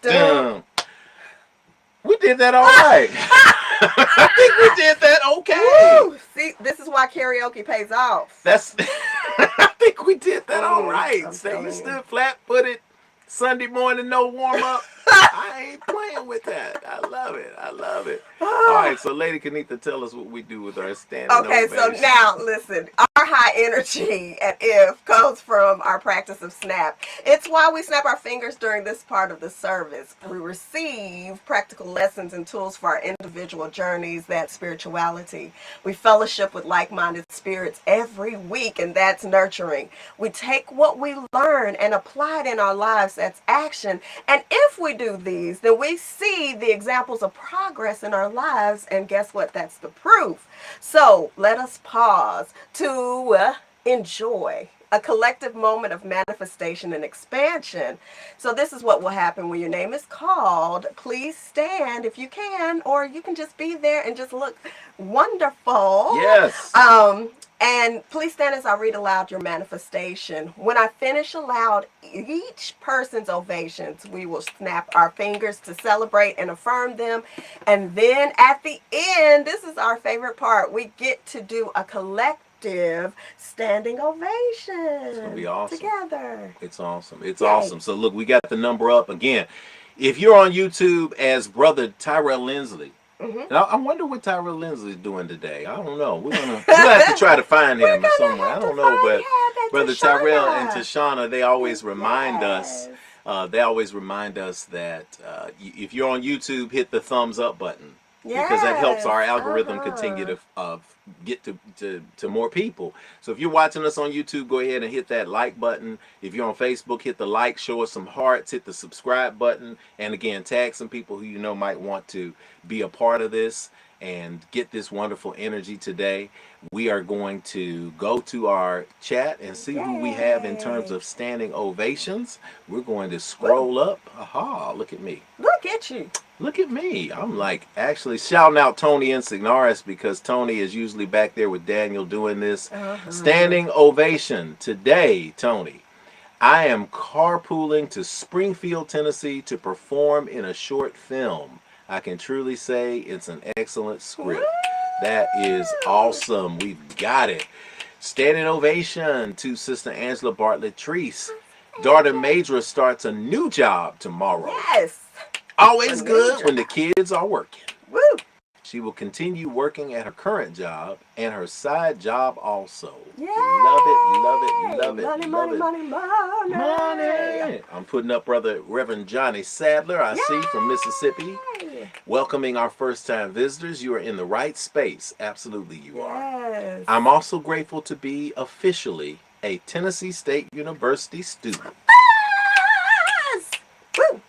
Dun. We did that all right. I think we did that okay. Woo! See, this is why karaoke pays off. That's. I think we did that all right. I'm Say you telling you. stood flat footed Sunday morning, no warm up. I ain't playing with that. I love it. I love it. All right, so Lady Kanitha, tell us what we do with our standing Okay, so ovation. now listen, our high energy at IF comes from our practice of snap. It's why we snap our fingers during this part of the service. We receive practical lessons and tools for our individual journeys, that spirituality. We fellowship with like-minded spirits every week, and that's nurturing. We take what we learn and apply it in our lives. That's action. And if we do these, then we see the examples of progress in our lives, and guess what? That's the proof. So let us pause to enjoy a collective moment of manifestation and expansion. So this is what will happen when your name is called. Please stand if you can, or you can just be there and just look wonderful. Yes. And please stand as I read aloud your manifestation. When I finish aloud each person's ovations, we will snap our fingers to celebrate and affirm them. And then at the end, this is our favorite part, we get to do a collective standing ovation. It's gonna be awesome. Together. It's awesome. It's Yay. awesome. So look, we got the number up again. If you're on YouTube as Brother Tyrell Lindsley, Mm-hmm. now, I wonder what Tyrell Lindsley is doing today. I don't know. We're gonna have to try to find him somewhere. I don't know, but Brother Tyrell and Tashana, they always remind us. They always remind us that if you're on YouTube, hit the thumbs up button, because that helps our algorithm continue to get to more people. So if you're watching us on YouTube, go ahead and hit that like button. If you're on Facebook, hit the like, show us some hearts, hit the subscribe button, and again, tag some people who you know might want to be a part of this and get this wonderful energy today. We are going to go to our chat and see who we have in terms of standing ovations. We're going to scroll up. Aha, look at me. Look at you. Look at me. I'm like actually shouting out Tony Insignaris, because Tony is usually back there with Daniel doing this. Standing ovation today, Tony. I am carpooling to Springfield, Tennessee to perform in a short film. I can truly say it's an excellent script. That is awesome. We've got it. Standing ovation to Sister Angela Bartlett Treese. Daughter Madra starts a new job tomorrow. Yes. Always good when the kids are working. Woo. She will continue working at her current job and her side job also. Yay. Love it, love it, love it, Money, love money, it. money, money. Money. I'm putting up Brother Reverend Johnny Sadler, I see, from Mississippi. Welcoming our first-time visitors. You are in the right space. Absolutely you are. Yes. I'm also grateful to be officially a Tennessee State University student. Yes. Woo.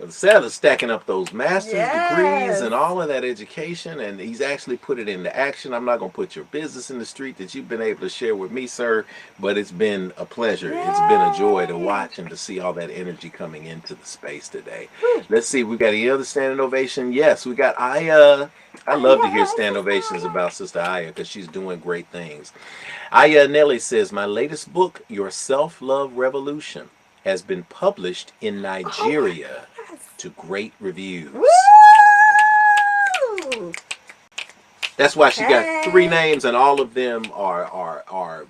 Sadler's stacking up those master's degrees Yes. and all of that education, and he's actually put it into action. I'm not going to put your business in the street that you've been able to share with me, sir, but it's been a pleasure. Yay. It's been a joy to watch and to see all that energy coming into the space today. Let's see, we got any other standing ovation? Yes, we got Aya. I love to hear standing ovations about Sister Aya because she's doing great things. Aya Nelly says, my latest book, Your Self-Love Revolution, has been published in Nigeria to great reviews. Woo. That's why she got 3 names, and all of them are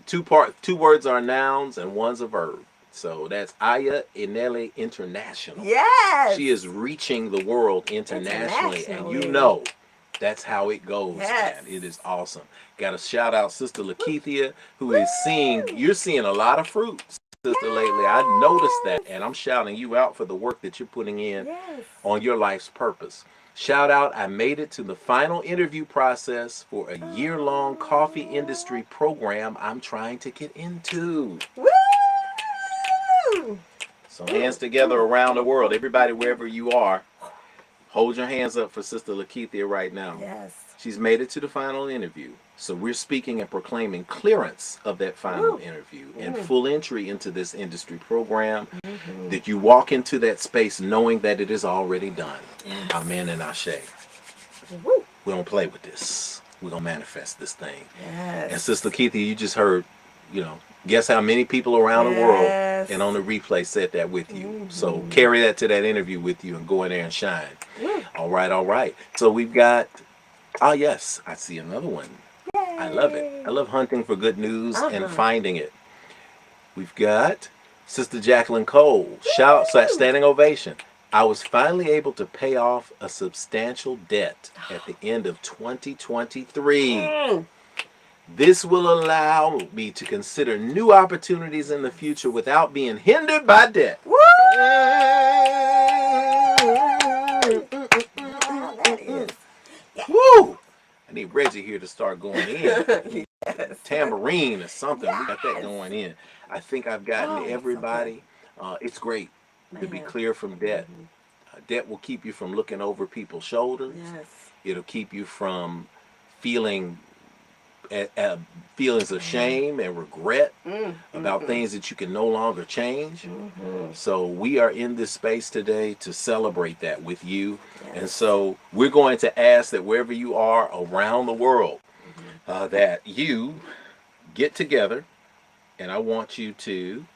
two words are nouns and one's a verb. So that's Aya Enele International. Yes. She is reaching the world internationally, and you know that's how it goes, man. It is awesome. Got to shout out Sister Lakeithia, who is you're seeing a lot of fruit, Sister, lately. I noticed that, and I'm shouting you out for the work that you're putting in on your life's purpose. Shout out, I made it to the final interview process for a year-long coffee industry program I'm trying to get into. Woo! So hands together around the world. Everybody, wherever you are, hold your hands up for Sister Lakeithia right now. Yes. She's made it to the final interview. So we're speaking and proclaiming clearance of that final interview and full entry into this industry program, that you walk into that space knowing that it is already done. Yes. Amen and ashe. Woo. We don't play with this. We're going to manifest this thing. Yes. And Sister Keithy, you just heard, guess how many people around the world and on the replay said that with you. So carry that to that interview with you and go in there and shine. All right, all right. So we've got, yes, I see another one. Yay. I love it. I love hunting for good news and finding it. We've got Sister Jacqueline Cole. Shout out, standing ovation. I was finally able to pay off a substantial debt at the end of 2023. This will allow me to consider new opportunities in the future without being hindered by debt. Woo! That is. Woo! I need Reggie here to start going in. Tambourine or something. We got that going in. I think I've gotten everybody. It's great to be clear from debt. Debt will keep you from looking over people's shoulders. Yes. It'll keep you from feeling feelings of shame and regret about things that you can no longer change. So we are in this space today to celebrate that with you. And so we're going to ask that wherever you are around the world, that you get together, and I want you to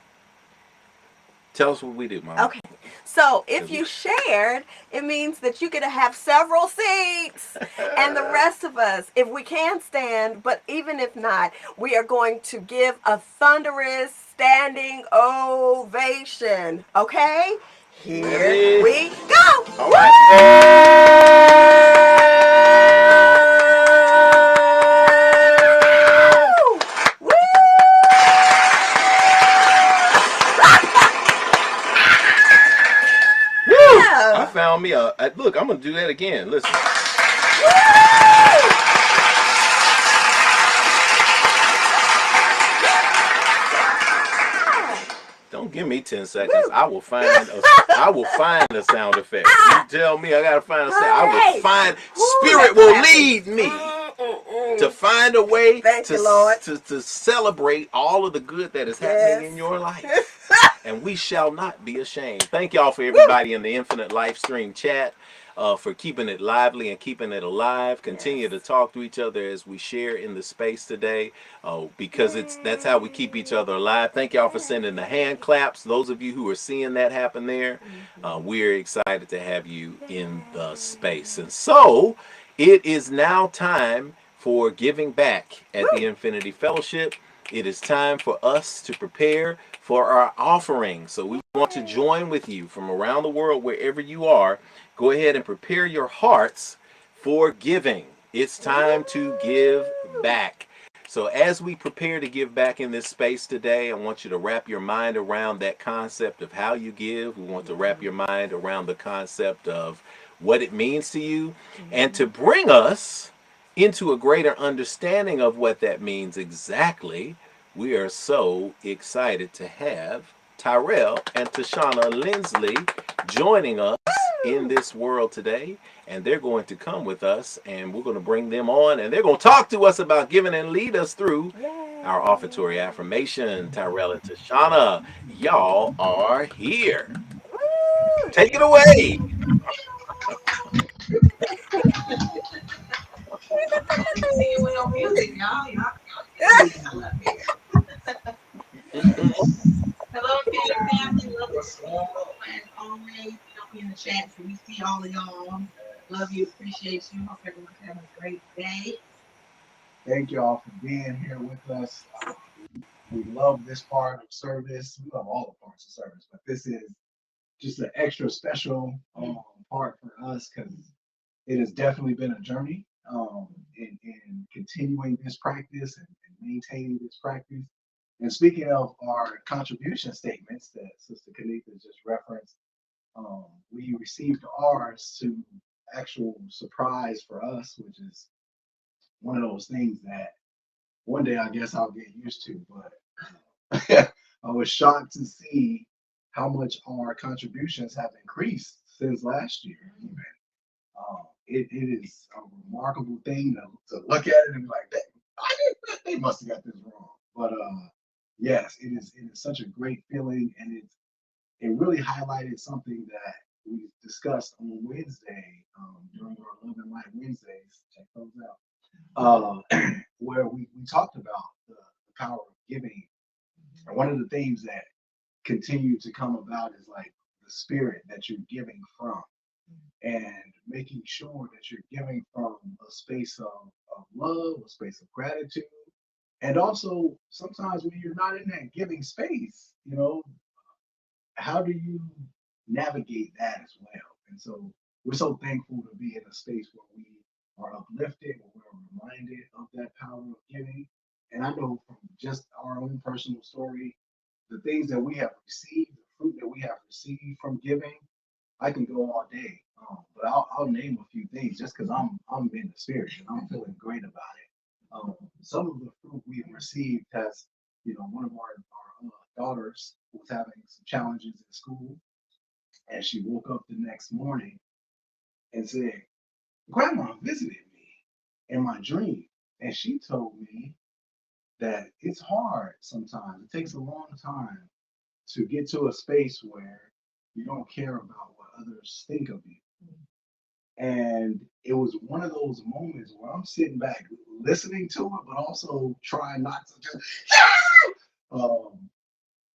tell us what we do, Mama. Okay. So if you shared, it means that you get to have several seats. And the rest of us, if we can stand, but even if not, we are going to give a thunderous standing ovation. Okay? Here we go. All right. I found me look, I'm going to do that again. Listen. Don't give me 10 seconds. I will find a sound effect. You tell me I got to find a sound. I will find, Spirit will lead me to find a way to celebrate all of the good that is happening in your life. and we shall not be ashamed. Thank y'all for everybody in the Infinite Life Stream chat. For keeping it lively and keeping it alive. Continue to Yes. talk to each other as we share in the space today, because that's how we keep each other alive. Thank y'all for sending the hand claps. Those of you who are seeing that happen there, we're excited to have you in the space. And so it is now time for giving back at the Infinity Fellowship. It is time for us to prepare for our offering. So we want to join with you from around the world, wherever you are. Go ahead and prepare your hearts for giving. It's time to give back. So as we prepare to give back in this space today, I want you to wrap your mind around that concept of how you give. We want to wrap your mind around the concept of what it means to you, and to bring us into a greater understanding of what that means exactly. We are so excited to have Tyrell and Tashana Lindsley joining us in this world today, and they're going to come with us, and we're going to bring them on, and they're going to talk to us about giving and lead us through our offertory affirmation. Tyrell and Tashana, y'all are here. Take it away. Hello, Kingdom family. Love you as always. We in the chat, so we see all of y'all. Love you, appreciate you. Hope everyone's having a great day. Thank you all for being here with us. We love this part of service. We love all the parts of service, but this is just an extra special part for us because it has definitely been a journey in continuing this practice and maintaining this practice. And speaking of our contribution statements that Sister Kanika just referenced, we received ours to actual surprise for us, which is one of those things that one day I guess I'll get used to, but I was shocked to see how much our contributions have increased since last year. Even. It is a remarkable thing to look at it and be like, they must have got this wrong. But yes, it is such a great feeling, and it really highlighted something that we discussed on Wednesday during our Love and Light Wednesdays. Check those out. Where we talked about the power of giving. And one of the things that continue to come about is like the spirit that you're giving from, and making sure that you're giving from a space of love, a space of gratitude. And also sometimes when you're not in that giving space, how do you navigate that as well? And so we're so thankful to be in a space where we are uplifted, where we're reminded of that power of giving. And I know from just our own personal story, the things that we have received, the fruit that we have received from giving, I can go all day. But I'll name a few things just because I'm in the spirit and I'm feeling great about it. Some of the fruit we've received has, one of our daughters was having some challenges in school, and she woke up the next morning and said, Grandma visited me in my dream, and she told me that it's hard sometimes. It takes a long time to get to a space where you don't care about what others think of you. And it was one of those moments where I'm sitting back listening to it, but also trying not to just. um,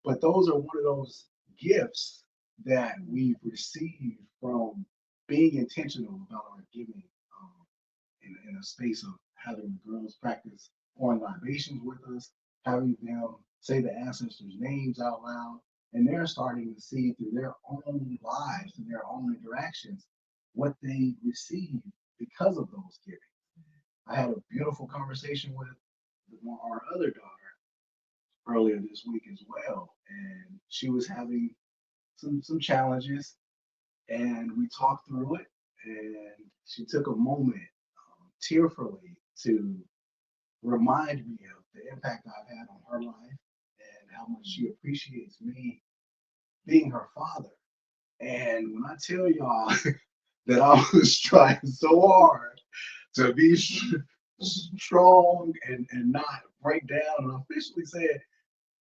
but those are one of those gifts that we've received from being intentional about our giving, in a space of having the girls practice on libations with us, having them say the ancestors' names out loud, and they're starting to see through their own lives and their own interactions what they receive because of those giving. I had a beautiful conversation with our other daughter earlier this week as well, and she was having some challenges, and we talked through it, and she took a moment tearfully to remind me of the impact I've had on her life and how much she appreciates me being her father. And when I tell y'all that I was trying so hard to be strong and not break down, and officially said,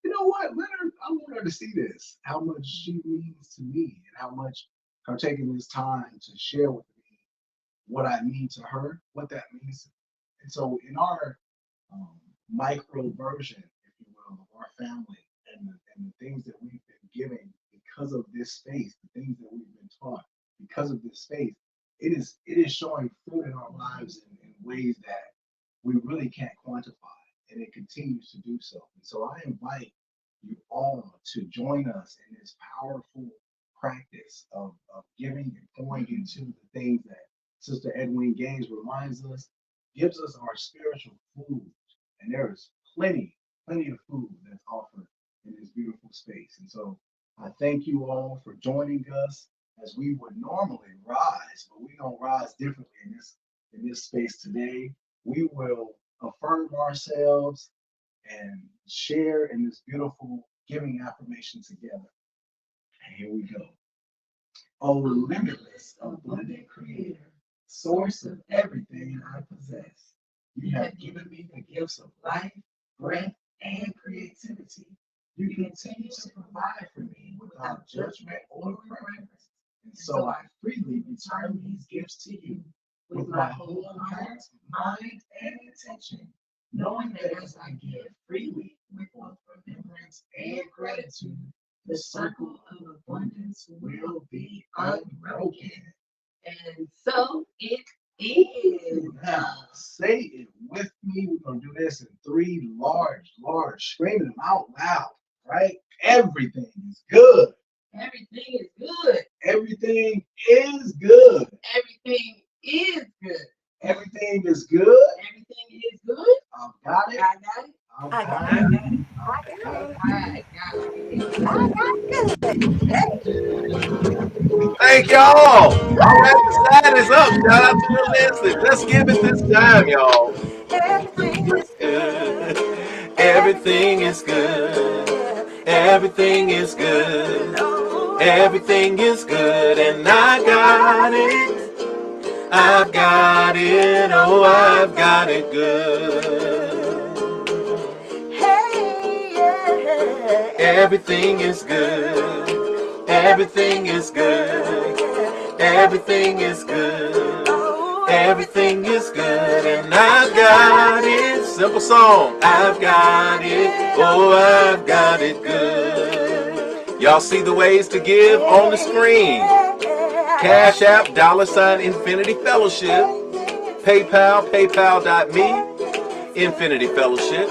you know what? I want her to see this, how much she means to me, and how much her taking this time to share with me what I mean to her, what that means. And so, in our um, micro version, if you will, of our family and the things that we've been giving because of this space, the things that we've been taught because of this space, it is showing fruit in our lives in ways that we really can't quantify, and it continues to do so. And so I invite you all to join us in this powerful practice of giving and pouring into the things that Sister Edwin Gaines reminds us, gives us our spiritual food. And there is plenty of food that's offered in this beautiful space. And so I thank you all for joining us as we would normally rise, but we're gonna rise differently in this space today. We will affirm ourselves and share in this beautiful giving affirmation together. And here we go. Oh, limitless, abundant creator, source of everything I possess. You have given me the gifts of life, breath, and creativity. You continue to provide for me without judgment or preference. And so I freely return these gifts to you with my whole heart, mind, and intention, knowing that as I give freely with both remembrance and gratitude, the circle of abundance will be unbroken. And so it is. Now, say it with me. We're going to do this in three large, screaming them out loud, right? Everything is good. Everything is good. Everything is good. Everything is good. Everything is good. Everything is good. I've got it. I got it. I've got it. I got it. I got Thank y'all. All right, the sign is up. Shout out to the Leslie. Let's give it this time, y'all. everything is Good. good. Everything is good. Everything is good. Everything is good, and I got it. I've got it. Oh, I've got it good. Hey, yeah. Everything is good. Everything is good. Everything is good. Everything is good, and I've got it. Simple song. I've got it. Oh, I've got it good. Y'all see the ways to give on the screen. Cash App, $Infinity Fellowship. PayPal, paypal.me, Infinity Fellowship.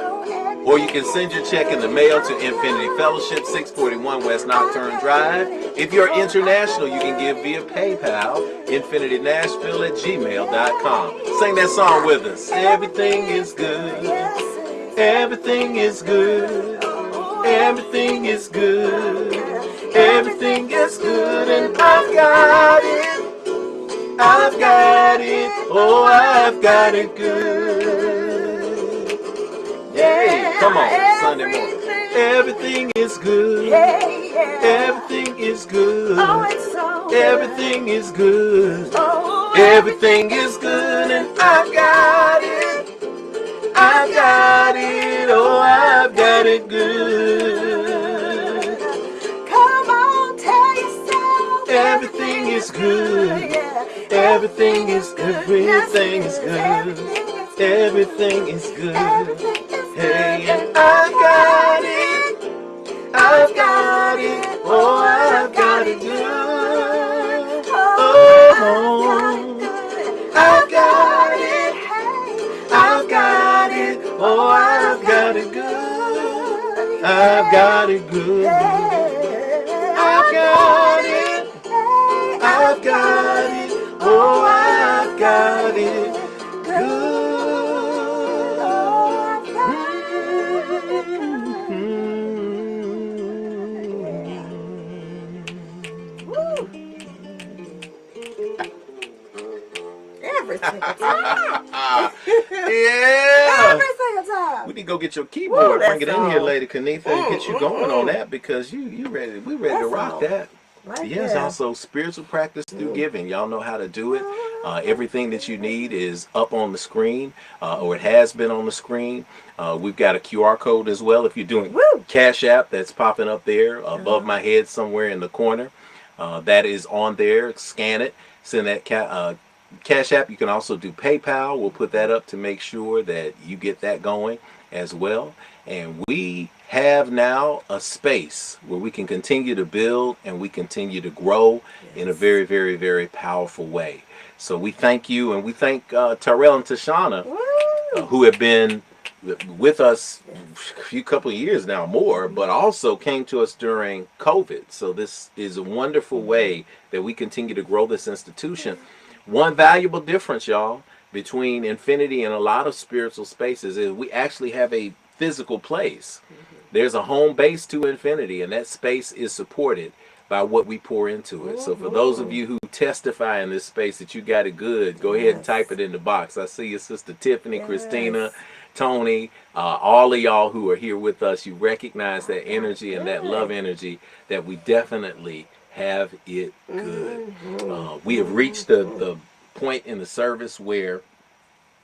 Or you can send your check in the mail to Infinity Fellowship, 641 West Nocturne Drive. If you're international, you can give via PayPal, infinitynashville@gmail.com. Sing that song with us. Everything is good. Everything is good. Everything is good. Everything is good, and I've got it. I've got it. Oh, I've got it good. Yay! Come on, Sunday morning. Everything is good. Everything is good. Everything is good. Everything is good, and I've got it. I've got it. Oh, I've got it good. Come on, tell yourself Everything is good. Everything is good. Everything is good. Everything is good. Hey, and I've got it. I've got it. Oh, I've got it good. Oh, I've got it. I've got it. Oh, I've got it good. I've got it good. I've got it. I've got it. Oh, I've got it good. every single time. Yeah. Every single time. We need to go get your keyboard, Woo, bring it in here, song. Lady Kanitha, and get you going on that because you ready. We ready to rock song. that. Right Yes, there. also spiritual practice through giving. Y'all know how to do it. Everything that you need is up on the screen, or it has been on the screen. We've got a QR code as well. If you're doing Woo! Cash App, that's popping up there above my head somewhere in the corner. That is on there. Scan it. Send that Cash App. You can also do PayPal. We'll put that up to make sure that you get that going as well. And we have now a space where we can continue to build and we continue to grow in a Yes. very, very, very powerful way. So we thank you, and we thank Terrell and Tashana, Woo! who have been with us Yes. a few couple of years now more, but also came to us during COVID. So this is a wonderful way that we continue to grow this institution. One valuable difference, y'all, between Infinity and a lot of spiritual spaces is we actually have a physical place. There's a home base to Infinity, and that space is supported by what we pour into it. So for those of you who testify in this space that you got it good, go ahead and type it in the box. I see your sister Tiffany, Christina, Yes. Tony, all of y'all who are here with us. You recognize that energy and that love energy that we definitely have it good. We have reached the point in the service where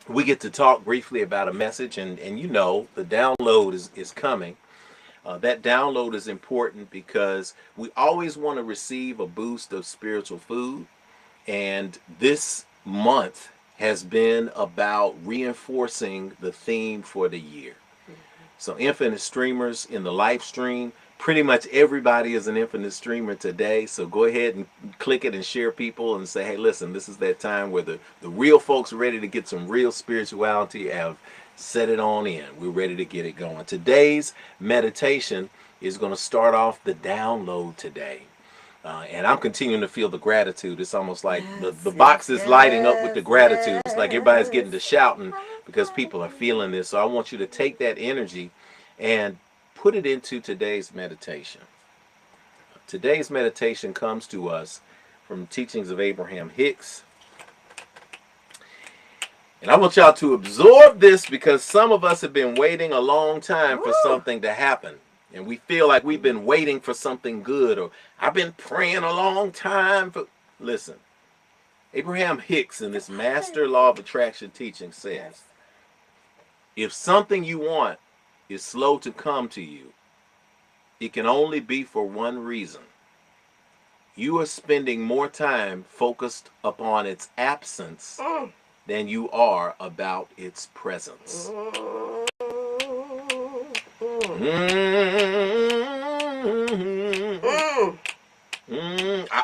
we get to talk briefly about a message, and you know the download is coming. That download is important because we always want to receive a boost of spiritual food, and this month has been about reinforcing the theme for the year. So infinite streamers in the live stream, pretty much everybody is an infinite streamer today. So go ahead and click it and share people and say, hey, listen, this is that time where the real folks are ready to get some real spirituality have set it on in. We're ready to get it going. Today's meditation is going to start off the download today. And I'm continuing to feel the gratitude. It's almost like the box is lighting up with the gratitude. It's like everybody's getting to shouting because people are feeling this. So I want you to take that energy and put it into today's meditation. Today's meditation comes to us from Teachings of Abraham Hicks. And I want y'all to absorb this because some of us have been waiting a long time for something to happen. And we feel like we've been waiting for something good, or I've been praying a long time for. Listen, Abraham Hicks in this Master Law of Attraction teaching says, if something you want is slow to come to you, it can only be for one reason. You are spending more time focused upon its absence than you are about its presence.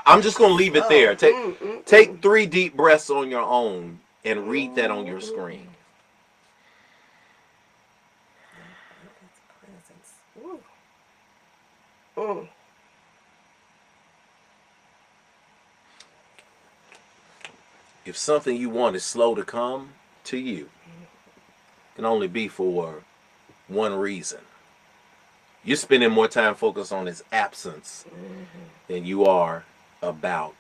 I'm just going to leave it there. Take 3 deep breaths on your own and read that on your screen. If something you want is slow to come to you, it can only be for one reason. You're spending more time focused on its absence than you are about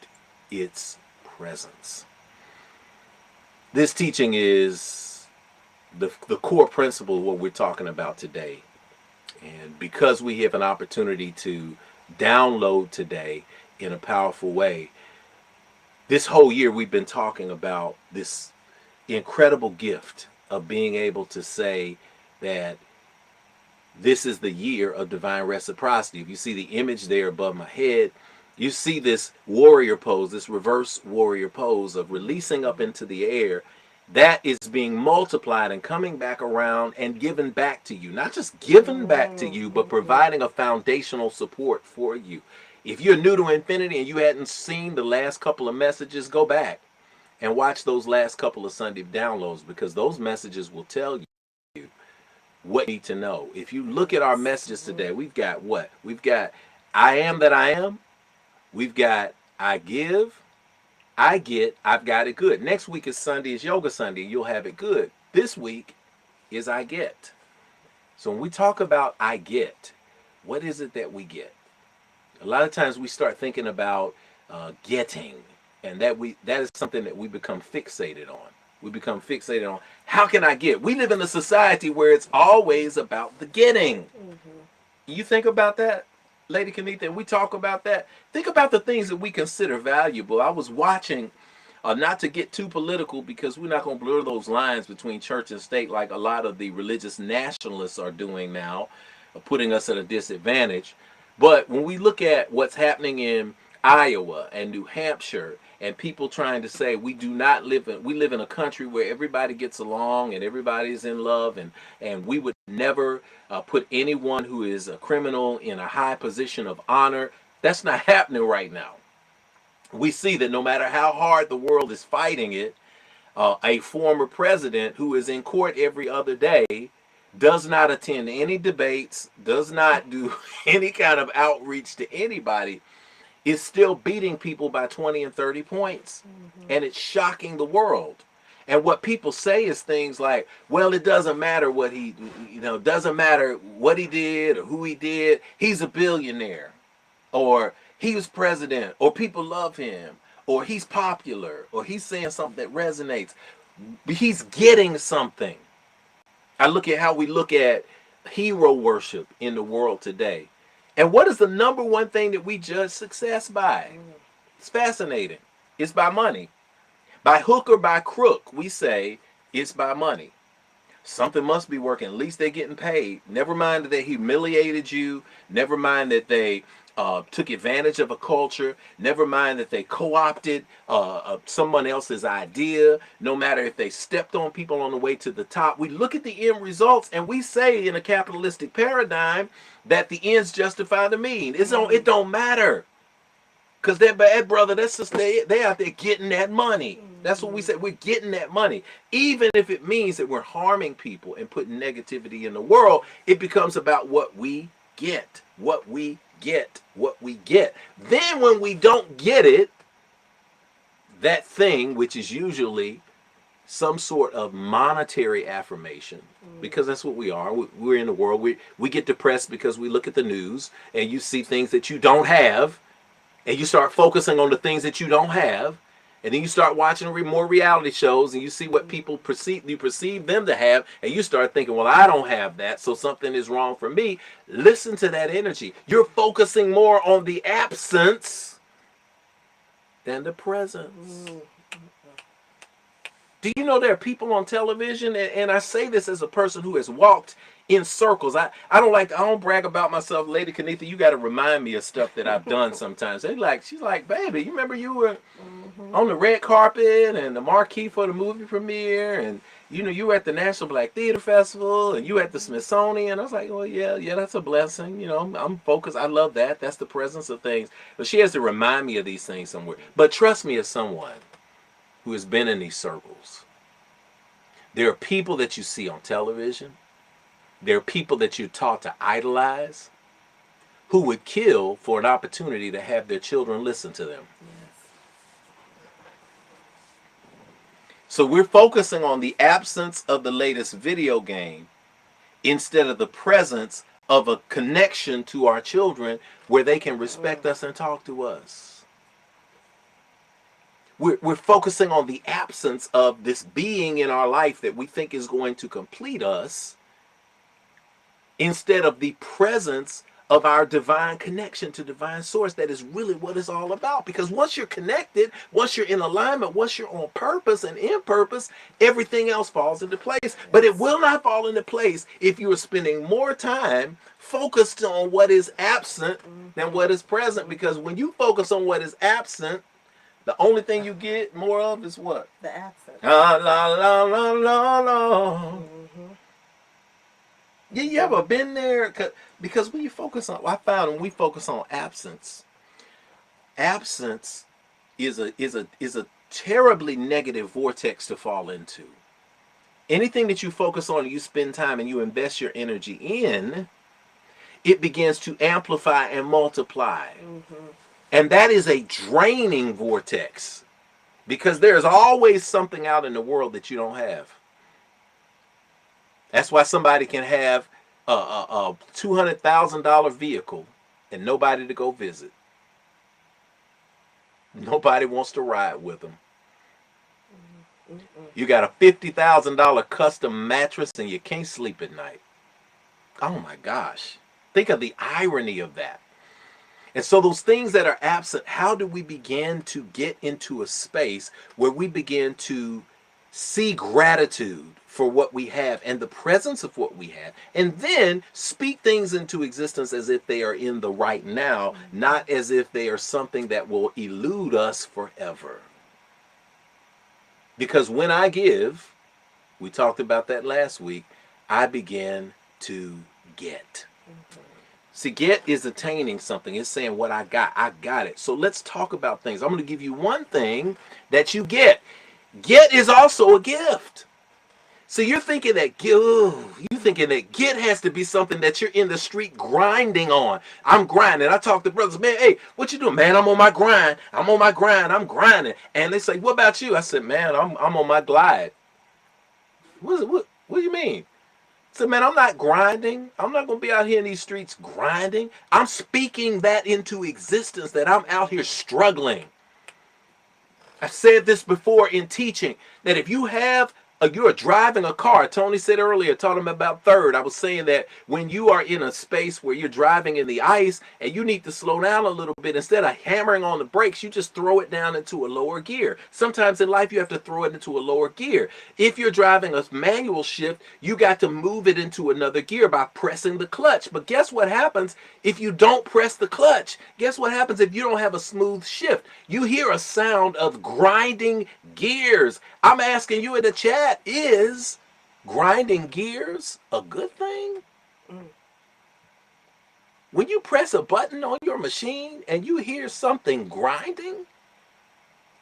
its presence. This teaching is the core principle of what we're talking about today. And because we have an opportunity to download today in a powerful way, this whole year we've been talking about this incredible gift of being able to say that this is the year of divine reciprocity. If you see the image there above my head, you see this warrior pose, this reverse warrior pose of releasing up into the air. That is being multiplied and coming back around and given back to you. Not just given back to you, but providing a foundational support for you. If you're new to Infinity and you hadn't seen the last couple of messages, go back and watch those last couple of Sunday downloads, because those messages will tell you what you need to know. If you look at our messages today, we've got what? We've got I am that I am. We've got I give, I get, I've got it good. Next week is Sunday, is Yoga Sunday. You'll have it good. This week is I get. So when we talk about I get, what is it that we get? A lot of times we start thinking about getting, and that is something that we become fixated on. We become fixated on how can I get? We live in a society where it's always about the getting. You think about that? Lady Kenita, and we talk about that. Think about the things that we consider valuable. I was watching, not to get too political because we're not going to blur those lines between church and state like a lot of the religious nationalists are doing now, putting us at a disadvantage. But when we look at what's happening in Iowa and New Hampshire, and people trying to say we live in a country where everybody gets along and everybody's in love, and we would never put anyone who is a criminal in a high position of honor. That's not happening right now. We see that no matter how hard the world is fighting it, a former president who is in court every other day does not attend any debates, does not do any kind of outreach to anybody, is still beating people by 20 and 30 points. And it's shocking the world. And what people say is things like, well, it doesn't matter what doesn't matter what he did or who he did. He's a billionaire, or he was president, or people love him, or he's popular, or he's saying something that resonates. He's getting something. I look at how we look at hero worship in the world today. And what is the number one thing that we judge success by? It's fascinating. It's by money. By hook or by crook, we say it's by money. Something must be working. At least they're getting paid. Never mind that they humiliated you. Never mind that they took advantage of a culture. Never mind that they co-opted someone else's idea. No matter if they stepped on people on the way to the top. We look at the end results and we say in a capitalistic paradigm that the ends justify the mean. It don't matter. Because that bad brother, that's just they out there getting that money. That's what we said. We're getting that money. Even if it means that we're harming people and putting negativity in the world, it becomes about what we get. What we get. What we get. Then when we don't get it, that thing, which is usually some sort of monetary affirmation, because that's what we are. We're in the world. We get depressed because we look at the news and you see things that you don't have. And you start focusing on the things that you don't have. And then you start watching more reality shows and you see what people perceive them to have. And you start thinking, well, I don't have that, so something is wrong for me. Listen to that energy. You're focusing more on the absence than the presence. Do you know there are people on television, and I say this as a person who has walked in circles. I don't brag about myself, Lady Kenita. You got to remind me of stuff that I've done sometimes. She's like, baby, you remember you were on the red carpet and the marquee for the movie premiere, and you were at the National Black Theater Festival, and you at the Smithsonian. I was like, well, yeah, that's a blessing. I'm focused. I love that. That's the presence of things. But she has to remind me of these things somewhere. But trust me, as someone who has been in these circles, there are people that you see on television. There are people that you're taught to idolize who would kill for an opportunity to have their children listen to them. Yes. So we're focusing on the absence of the latest video game instead of the presence of a connection to our children where they can respect us and talk to us. We're focusing on the absence of this being in our life that we think is going to complete us instead of the presence of our divine connection to divine source. That is really what it's all about. Because once you're connected, once you're in alignment, once you're on purpose and in purpose, everything else falls into place. Yes. But it will not fall into place if you are spending more time focused on what is absent than what is present. Because when you focus on what is absent, the only thing you get more of is what? The absence. La la la la la la. You ever been there? Because when you focus on, I found when we focus on absence is a terribly negative vortex to fall into. Anything that you focus on and you spend time and you invest your energy in, it begins to amplify and multiply. And that is a draining vortex because there's always something out in the world that you don't have. That's why somebody can have a $200,000 vehicle and nobody to go visit. Nobody wants to ride with them. You got a $50,000 custom mattress and you can't sleep at night. Oh my gosh. Think of the irony of that. And so those things that are absent, how do we begin to get into a space where we begin to see gratitude for what we have and the presence of what we have, and then speak things into existence as if they are in the right now, not as if they are something that will elude us forever. Because when I give, we talked about that last week, I begin to get. See, get is attaining something. It's saying what I got it. So let's talk about things. I'm going to give you one thing that you get. Get is also a gift. So you're thinking that get has to be something that you're in the street grinding on. I'm grinding. I talk to brothers, man, hey, what you doing? Man, I'm on my grind. I'm on my grind. I'm grinding. And they say, what about you? I said, man, I'm on my glide. What do you mean? So, man, I'm not grinding. I'm not going to be out here in these streets grinding. I'm speaking that into existence, that I'm out here struggling. I've said this before in teaching, that if you're driving a car, Tony said earlier, talking about third, I was saying that when you are in a space where you're driving in the ice and you need to slow down a little bit, instead of hammering on the brakes, you just throw it down into a lower gear. Sometimes in life you have to throw it into a lower gear. If you're driving a manual shift, you got to move it into another gear by pressing the clutch. But guess what happens if you don't press the clutch? Guess what happens if you don't have a smooth shift? You hear a sound of grinding gears. I'm asking you in the chat, is grinding gears a good thing? When you press a button on your machine and you hear something grinding,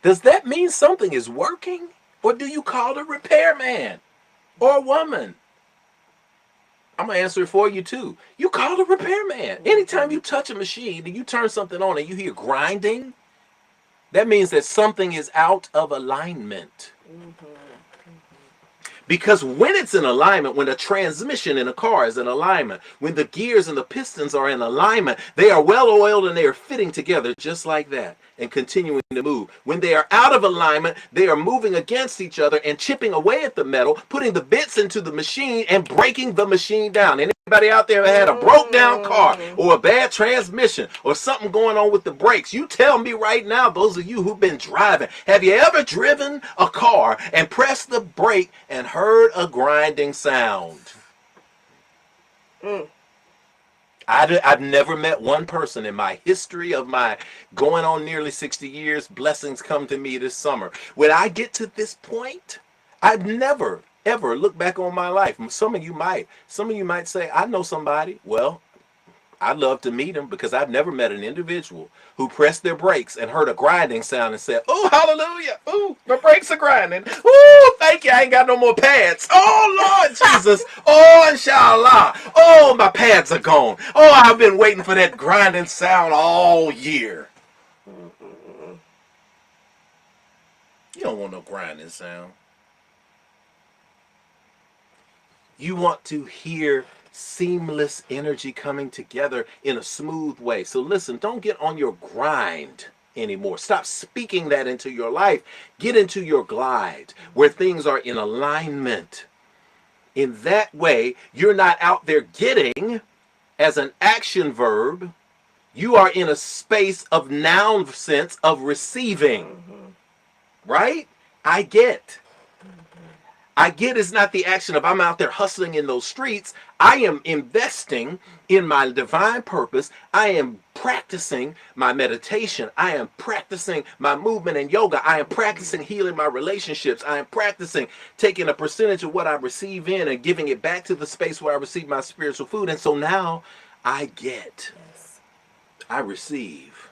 does that mean something is working? Or do you call a repairman or a woman? I'm going to answer it for you too. You call a repairman. Anytime you touch a machine and you turn something on and you hear grinding, that means that something is out of alignment. Because when it's in alignment, when the transmission in a car is in alignment, when the gears and the pistons are in alignment, they are well oiled and they are fitting together just like that and continuing to move. When they are out of alignment, they are moving against each other and chipping away at the metal, putting the bits into the machine and breaking the machine down. Anybody out there that had a broke down car or a bad transmission or something going on with the brakes, you tell me right now, those of you who've been driving, have you ever driven a car and pressed the brake and heard a grinding sound? I've never met one person in my history of my going on nearly 60 years, blessings come to me this summer. When I get to this point, I've never, ever looked back on my life. Some of you might say, I know somebody. Well, I'd love to meet him because I've never met an individual who pressed their brakes and heard a grinding sound and said, oh, hallelujah. Oh, my brakes are grinding. Oh, thank you. I ain't got no more pads. Oh, Lord Jesus. Oh, inshallah. Oh, my pads are gone. Oh, I've been waiting for that grinding sound all year. You don't want no grinding sound. You want to hear seamless energy coming together in a smooth way. So listen, don't get on your grind anymore. Stop speaking that into your life. Get into your glide where things are in alignment. In that way, you're not out there getting as an action verb. You are in a space of noun sense of receiving. Right? I get. I get is not the action of I'm out there hustling in those streets. I am investing in my divine purpose. I am practicing my meditation. I am practicing my movement and yoga. I am practicing healing my relationships. I am practicing taking a percentage of what I receive in and giving it back to the space where I receive my spiritual food. And so now I get. I receive.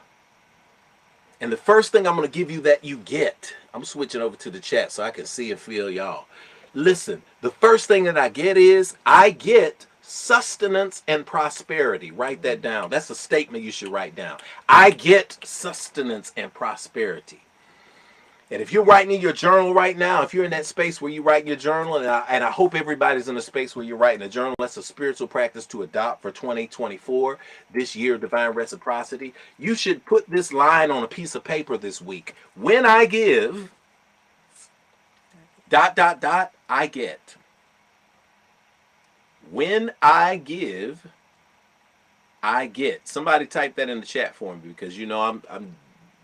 And the first thing I'm going to give you that you get, I'm switching over to the chat so I can see and feel y'all. Listen, the first thing that I get is I get sustenance and prosperity. Write that down. That's a statement you should write down. I get sustenance and prosperity. And if you're writing in your journal right now, if you're in that space where you write in your journal, and I hope everybody's in a space where you're writing a journal, that's a spiritual practice to adopt for 2024, this year of divine reciprocity. You should put this line on a piece of paper this week. When I give, ... I get. When I give, I get. Somebody type that in the chat for me, because you know I'm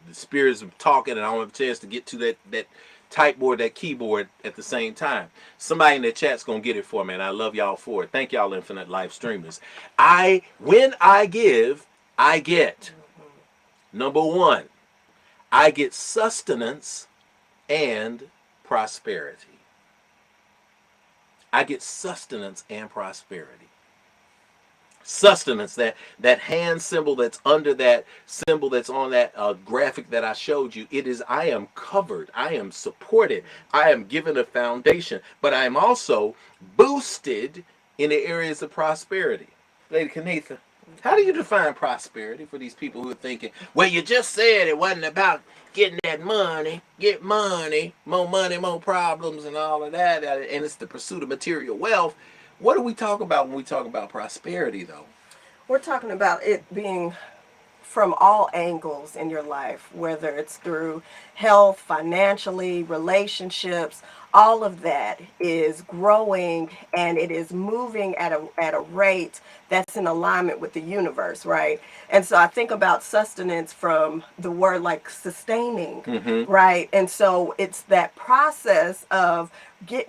the spirits of talking and I don't have a chance to get to that type board, that keyboard at the same time. Somebody in the chat's gonna get it for me, and I love y'all for it. Thank y'all, Infinite Life Streamers. When I give, I get. Number one, I get sustenance and prosperity. I get sustenance and prosperity. Sustenance, that hand symbol that's under that symbol that's on that graphic that I showed you, it is, I am covered, I am supported, I am given a foundation, but I am also boosted in the areas of prosperity. Lady Kanitha, how do you define prosperity for these people who are thinking, well, you just said it wasn't about getting that money, get money, more problems and all of that, and it's the pursuit of material wealth. What do we talk about when we talk about prosperity, though? We're talking about it being from all angles in your life, whether it's through health, financially, relationships, all of that is growing and it is moving at a rate that's in alignment with the universe, right? And so I think about sustenance from the word like sustaining, right? And so it's that process of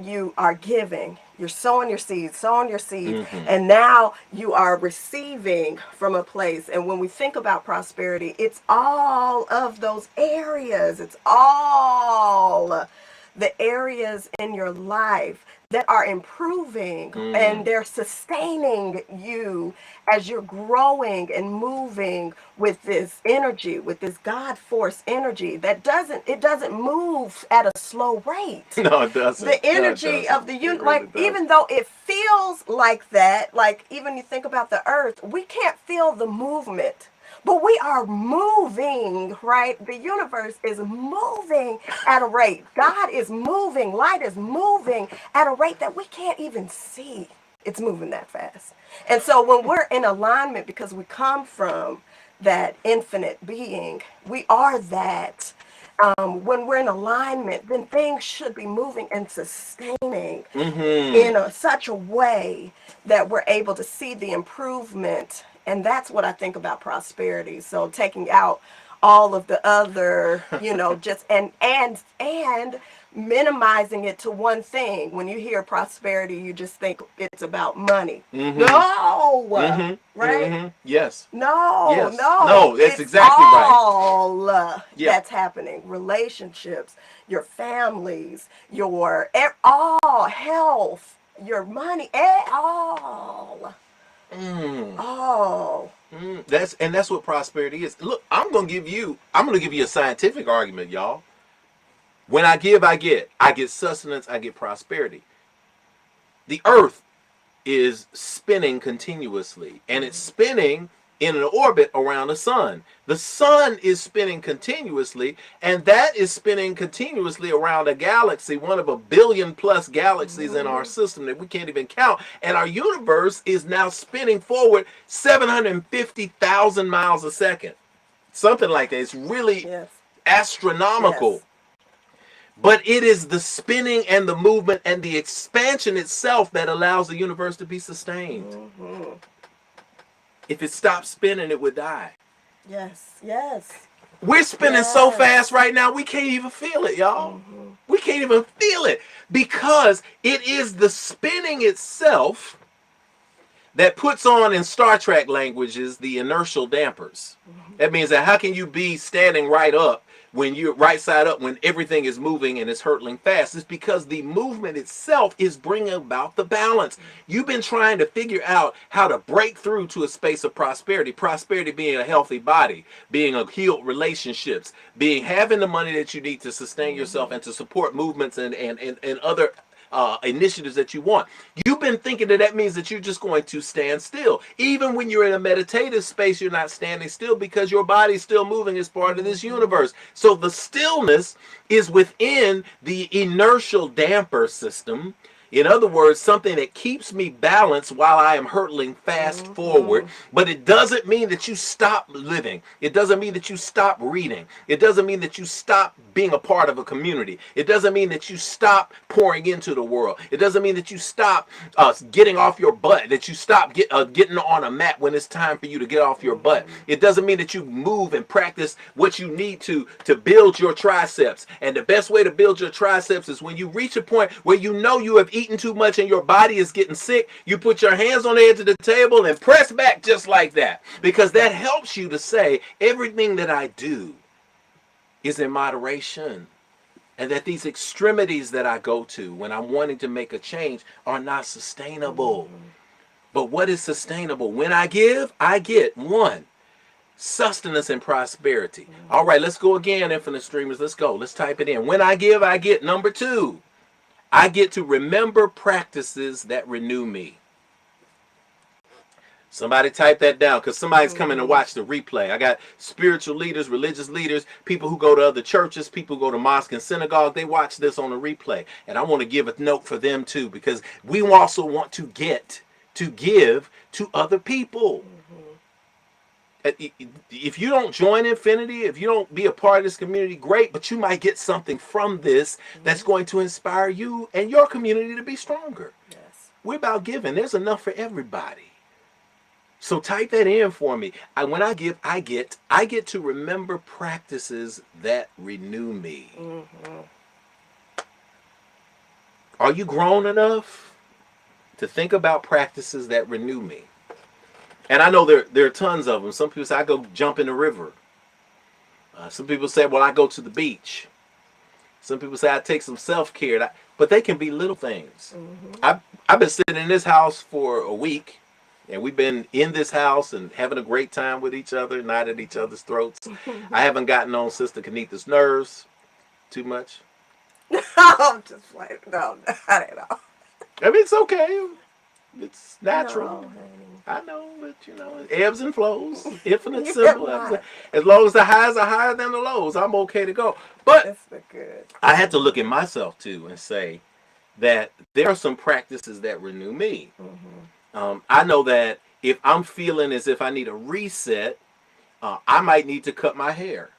you are giving, you're sowing your seeds, and now you are receiving from a place. And when we think about prosperity, it's all of those areas. It's all the areas in your life that are improving and they're sustaining you as you're growing and moving with this energy, with this God force energy that doesn't move at a slow rate. No, it doesn't. The energy of the like, even though it feels like that, like even you think about the earth, we can't feel the movement. But we are moving, right? The universe is moving at a rate. God is moving. Light is moving at a rate that we can't even see. It's moving that fast. And so when we're in alignment, because we come from that infinite being, we are that. When we're in alignment, then things should be moving and sustaining in such a way that we're able to see the improvement. And that's what I think about prosperity. So taking out all of the other, just and minimizing it to one thing. When you hear prosperity, you just think it's about money. No, right? Yes. No, Yes. no. No, that's it's exactly right. all that's happening. Relationships, your families, your all health, your money, all. Oh. That's what prosperity is. Look, I'm gonna give you a scientific argument, y'all. When I give, I get. I get sustenance, I get prosperity. The earth is spinning continuously, and it's spinning in an orbit around the sun. The sun is spinning continuously, and that is spinning continuously around a galaxy, one of a billion plus galaxies in our system that we can't even count. And our universe is now spinning forward 750,000 miles a second. Something like that. It's really astronomical. Yes. But it is the spinning and the movement and the expansion itself that allows the universe to be sustained. If it stopped spinning, it would die. Yes. We're spinning so fast right now, we can't even feel it, y'all. We can't even feel it, because it is the spinning itself that puts on, in Star Trek languages, the inertial dampers. That means that how can you be standing right up when you're right side up when everything is moving and it's hurtling fast? It's because the movement itself is bringing about the balance. You've been trying to figure out how to break through to a space of prosperity. Prosperity being a healthy body, being a healed relationships, being having the money that you need to sustain yourself and to support movements and other initiatives that you want. You've been thinking that means that you're just going to stand still. Even when you're in a meditative space, you're not standing still, because your body's still moving as part of this universe. So the stillness is within the inertial damper system. In other words, something that keeps me balanced while I am hurtling fast forward. Mm-hmm. But it doesn't mean that you stop living. It doesn't mean that you stop reading. It doesn't mean that you stop being a part of a community. It doesn't mean that you stop pouring into the world. It doesn't mean that you stop getting off your butt, that you stop getting on a mat when it's time for you to get off your butt. Mm-hmm. It doesn't mean that you move and practice what you need to build your triceps. And the best way to build your triceps is when you reach a point where you know you have eaten too much and your body is getting sick, you put your hands on the edge of the table and press back just like that. Because that helps you to say, everything that I do is in moderation. And that these extremities that I go to when I'm wanting to make a change are not sustainable. Mm-hmm. But what is sustainable? When I give, I get one, sustenance and prosperity. Mm-hmm. All right, let's go again, infinite streamers. Let's go. Let's type it in. When I give, I get number 2. I get to remember practices that renew me. Somebody type that down because somebody's coming to watch the replay. I got spiritual leaders, religious leaders, people who go to other churches, people who go to mosque and synagogue. They watch this on the replay. And I want to give a note for them too, because we also want to give to other people. If you don't join Infinity, if you don't be a part of this community, great, but you might get something from this that's going to inspire you and your community to be stronger. Yes. We're about giving. There's enough for everybody. So type that in for me. When I give, I get to remember practices that renew me. Mm-hmm. Are you grown enough to think about practices that renew me? And I know there are tons of them. Some people say, I go jump in the river. Some people say, well, I go to the beach. Some people say, I take some self-care. But they can be little things. Mm-hmm. I've been sitting in this house for a week. And we've been in this house and having a great time with each other, not at each other's throats. I haven't gotten on Sister Kanitha's nerves too much. I'm just like, no, not at all. I mean, it's okay. It's natural. No, I know, but it ebbs and flows. Infinite You're simple. right. As long as the highs are higher than the lows, I'm okay to go. But it's the good. I had to look at myself too and say that there are some practices that renew me. Mm-hmm. I know that if I'm feeling as if I need a reset, I might need to cut my hair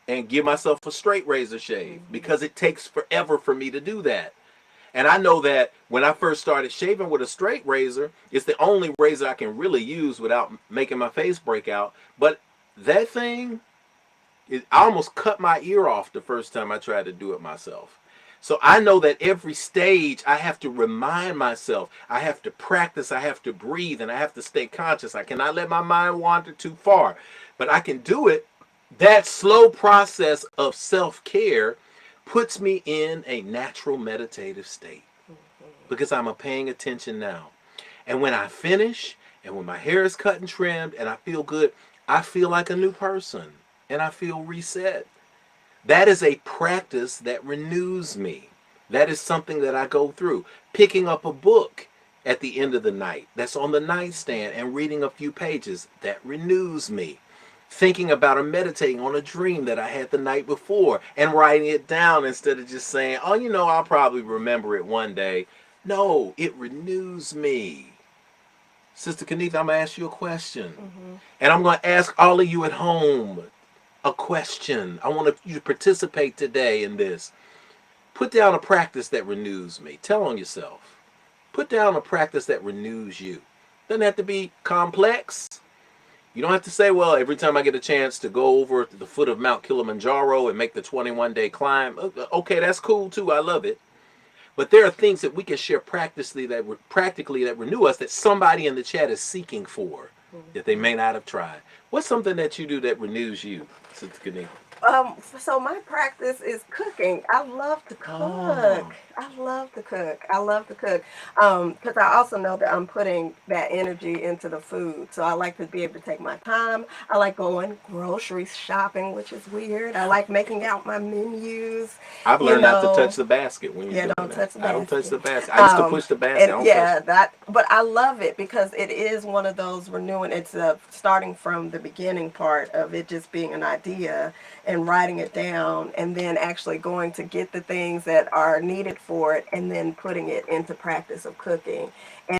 and give myself a straight razor shave because it takes forever for me to do that. And I know that when I first started shaving with a straight razor, it's the only razor I can really use without making my face break out. But that thing, I almost cut my ear off the first time I tried to do it myself. So I know that every stage I have to remind myself, I have to practice, I have to breathe, and I have to stay conscious. I cannot let my mind wander too far, but I can do it. That slow process of self-care puts me in a natural meditative state because I'm paying attention now. And when I finish, and when my hair is cut and trimmed, and I feel good, I feel like a new person, and I feel reset. That is a practice that renews me. That is something that I go through. Picking up a book at the end of the night that's on the nightstand and reading a few pages, that renews me. Thinking about or meditating on a dream that I had the night before and writing it down instead of just saying, oh, I'll probably remember it one day. No, it renews me. Sister Kanitha, I'm going to ask you a question. Mm-hmm. And I'm going to ask all of you at home a question. I want you to participate today in this. Put down a practice that renews me. Tell on yourself. Put down a practice that renews you. Doesn't have to be complex. You don't have to say, well, every time I get a chance to go over to the foot of Mount Kilimanjaro and make the 21-day climb. Okay, that's cool too. I love it. But there are things that we can share practically that renew us that somebody in the chat is seeking for that they may not have tried. What's something that you do that renews you, Sister Kanitha? So my practice is cooking. I love to cook. Oh. I love to cook. I love to cook. Because I also know that I'm putting that energy into the food. So I like to be able to take my time. I like going grocery shopping, which is weird. I like making out my menus. I've learned not to touch the basket when you're doing don't that. touch the I don't touch the basket. basket. I used to push the basket. And yeah, but I love it because it is one of those renewing. It's starting from the beginning part of it just being an idea and writing it down, and then actually going to get the things that are needed for it, and then putting it into practice of cooking,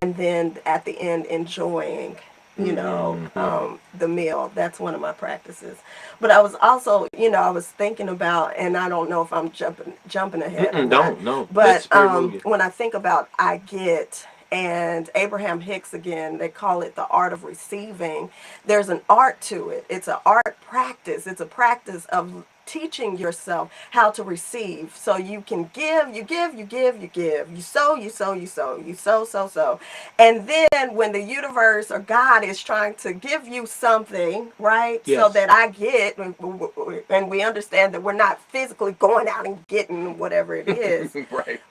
and then at the end enjoying, the meal. That's one of my practices. But I was also, I was thinking about, and I don't know if I'm jumping ahead or not. No. But That's very well. when I think about I get and Abraham Hicks again, they call it the art of receiving. There's an art to it. It's an art practice. It's a practice of teaching yourself how to receive, so you can give, you give, you give, you give, you sow, you sow, you sow, you sow, and then when the universe or God is trying to give you something, right? Yes. So that I get, and we understand that we're not physically going out and getting whatever it is. Right.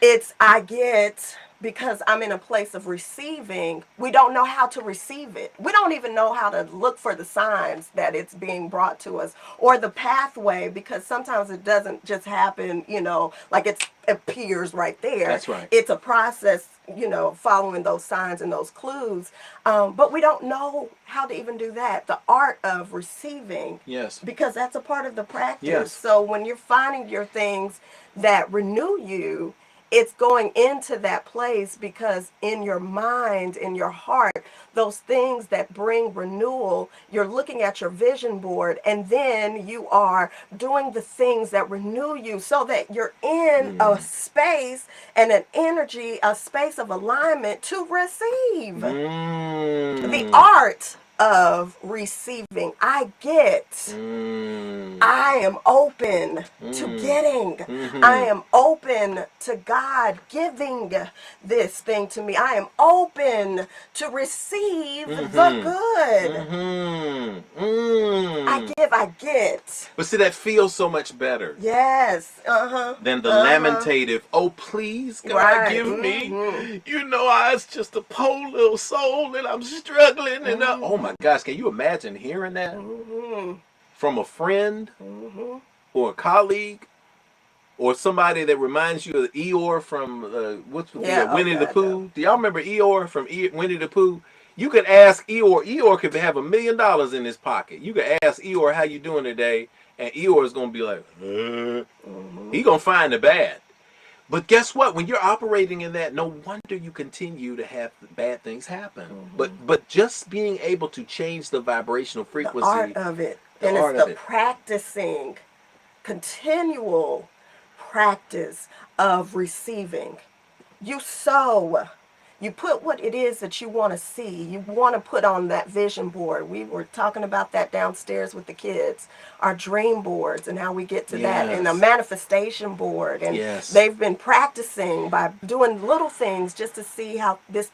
It's I get because I'm in a place of receiving. We don't know how to receive it. We don't even know how to look for the signs that it's being brought to us, or the pathway, because sometimes it doesn't just happen, like it appears right there. That's right. It's a process, following those signs and those clues. But we don't know how to even do that. The art of receiving. Yes. Because that's a part of the practice. Yes. So when you're finding your things that renew you, it's going into that place, because in your mind, in your heart, those things that bring renewal, you're looking at your vision board, and then you are doing the things that renew you, so that you're in a space and an energy, a space of alignment to receive. The art of receiving. I get. I am open to getting. I am open to God giving this thing to me. I am open to receive the good. I give, I get. But see, that feels so much better. Yes. Than the lamentative, oh please, God, give me. I was just a poor little soul and I'm struggling. And oh my gosh, can you imagine hearing that? From a friend or a colleague or somebody that reminds you of Eeyore from Winnie the Pooh. Do y'all remember Eeyore from Winnie the Pooh? You could ask Eeyore. Eeyore could have $1 million in his pocket. You could ask Eeyore, how you doing today? And Eeyore is going to be like, he going to find the bad. But guess what? When you're operating in that, no wonder you continue to have bad things happen. But just being able to change the vibrational frequency. The art of it. And it's the practicing, continual practice of receiving. You sow. You put what it is that you want to see. You want to put on that vision board. We were talking about that downstairs with the kids. Our dream boards and how we get to that. And a manifestation board. And they've been practicing by doing little things just to see how this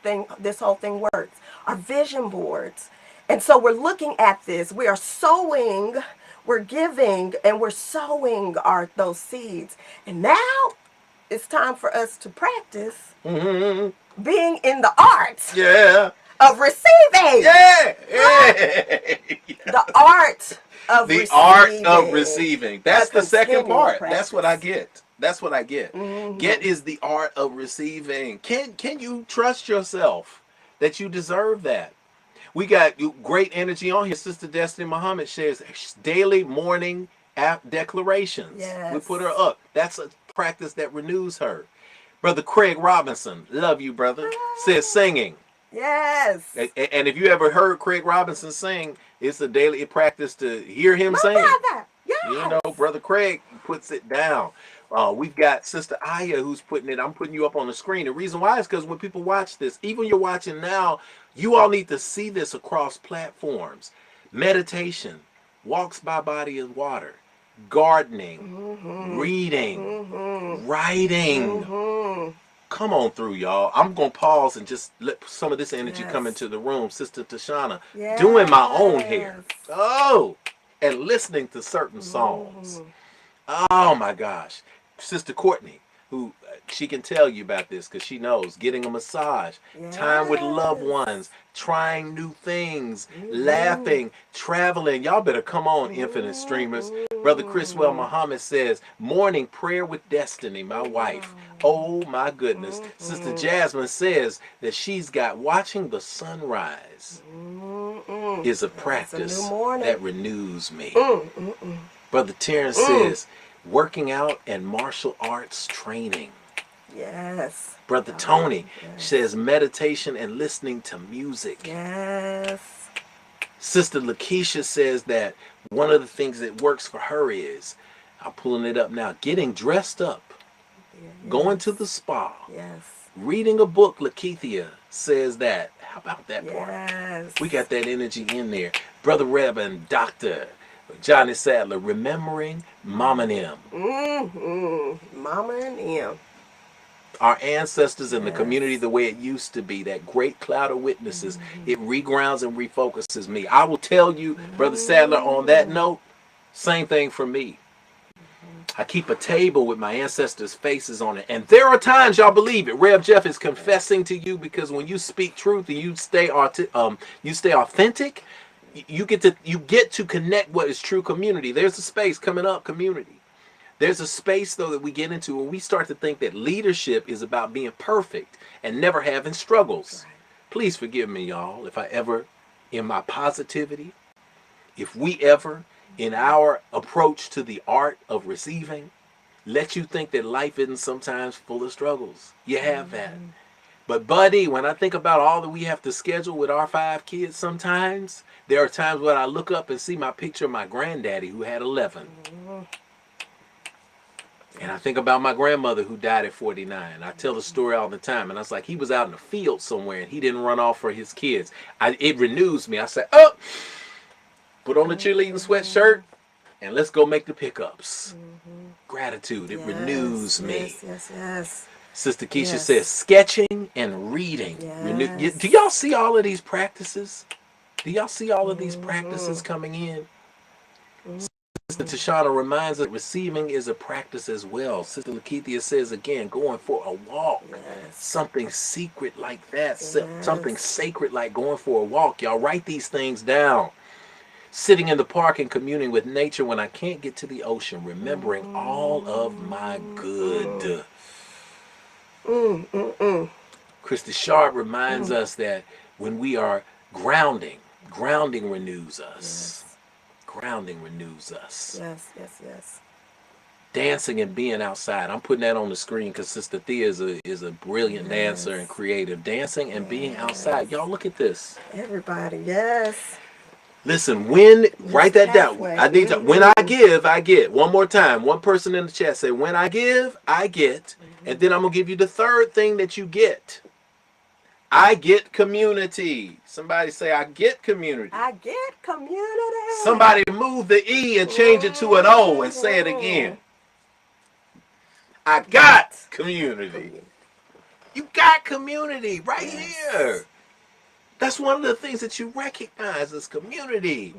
whole thing works. Our vision boards. And so we're looking at this. We are sowing, we're giving, and we're sowing those seeds. And now it's time for us to practice being in the art of receiving. The art of receiving. The art of receiving. That's the second part. Practice. That's what I get. That's what I get. Get is the art of receiving. Can you trust yourself that you deserve that? We got great energy on here. Sister Destiny Muhammad shares daily morning declarations. Yes. We put her up. That's a practice that renews her. Brother Craig Robinson, love you, brother, says singing. Yes. And if you ever heard Craig Robinson sing, it's a daily practice to hear him sing. Brother. Yes. Brother Craig puts it down. We've got Sister Aya who's putting it. I'm putting you up on the screen. The reason why is because when people watch this, even you're watching now, you all need to see this across platforms. Meditation, walks by body of water, gardening, reading, writing. Come on through, y'all. I'm going to pause and just let some of this energy come into the room. Sister Tashana, doing my own hair. And listening to certain songs. Oh, my gosh. Sister Courtney, who she can tell you about this because she knows. Getting a massage, time with loved ones, trying new things, laughing, traveling. Y'all better come on, infinite streamers. Brother Chriswell Muhammad says, morning prayer with Destiny, my wife. Oh, my goodness. Sister Jasmine says that she's got watching the sunrise is a practice that renews me. Brother Terrence says, working out and martial arts training. Yes. Brother Tony says, meditation and listening to music. Yes. Sister Lakeisha says that one of the things that works for her is, I'm pulling it up now, getting dressed up, going to the spa, reading a book. Lakeithia says that. How about that part? Yes. We got that energy in there. Brother Reb and Dr. Johnny Sadler, remembering Mama and M. Mama and M. Our ancestors in the community the way it used to be, that great cloud of witnesses, it regrounds and refocuses me. I will tell you, Brother Sadler, on that note, same thing for me. I keep a table with my ancestors' faces on it. And there are times, y'all believe it, Rev Jeff is confessing to you, because when you speak truth and you stay authentic, you get to connect what is true community. There's a space coming up, community. There's a space, though, that we get into when we start to think that leadership is about being perfect and never having struggles. Please forgive me, y'all, if I ever, in my positivity, if we ever, in our approach to the art of receiving, let you think that life isn't sometimes full of struggles. You have that. But, buddy, when I think about all that we have to schedule with our 5 kids sometimes, there are times when I look up and see my picture of my granddaddy who had 11. And I think about my grandmother who died at 49. I tell the story all the time. And I was like, he was out in the field somewhere and he didn't run off for his kids. It renews me. I say, oh, put on the cheerleading sweatshirt and let's go make the pickups. Gratitude. It renews me. Yes. Sister Keisha says, sketching and reading. Do y'all see all of these practices? Do y'all see all of these practices coming in? Sister Tashana reminds us that receiving is a practice as well. Sister Lakeithia says again, going for a walk. Something secret like that. Something sacred like going for a walk. Y'all write these things down. Sitting in the park and communing with nature when I can't get to the ocean. Remembering all of my good. Christy Sharp reminds us that when we are grounding renews us. Grounding renews us. Yes. Dancing and being outside. I'm putting that on the screen because Sister Thea is a brilliant dancer and creative. Dancing and being outside. Y'all look at this. Everybody, yes. Listen, write that down. I need to, when I give, I get. One more time. One person in the chat say, when I give, I get. And then I'm going to give you the third thing that you get. I get community. Somebody say, I get community. I get community. Somebody move the E and change it to an O and say it again. I got community. You got community right here. That's one of the things that you recognize as community.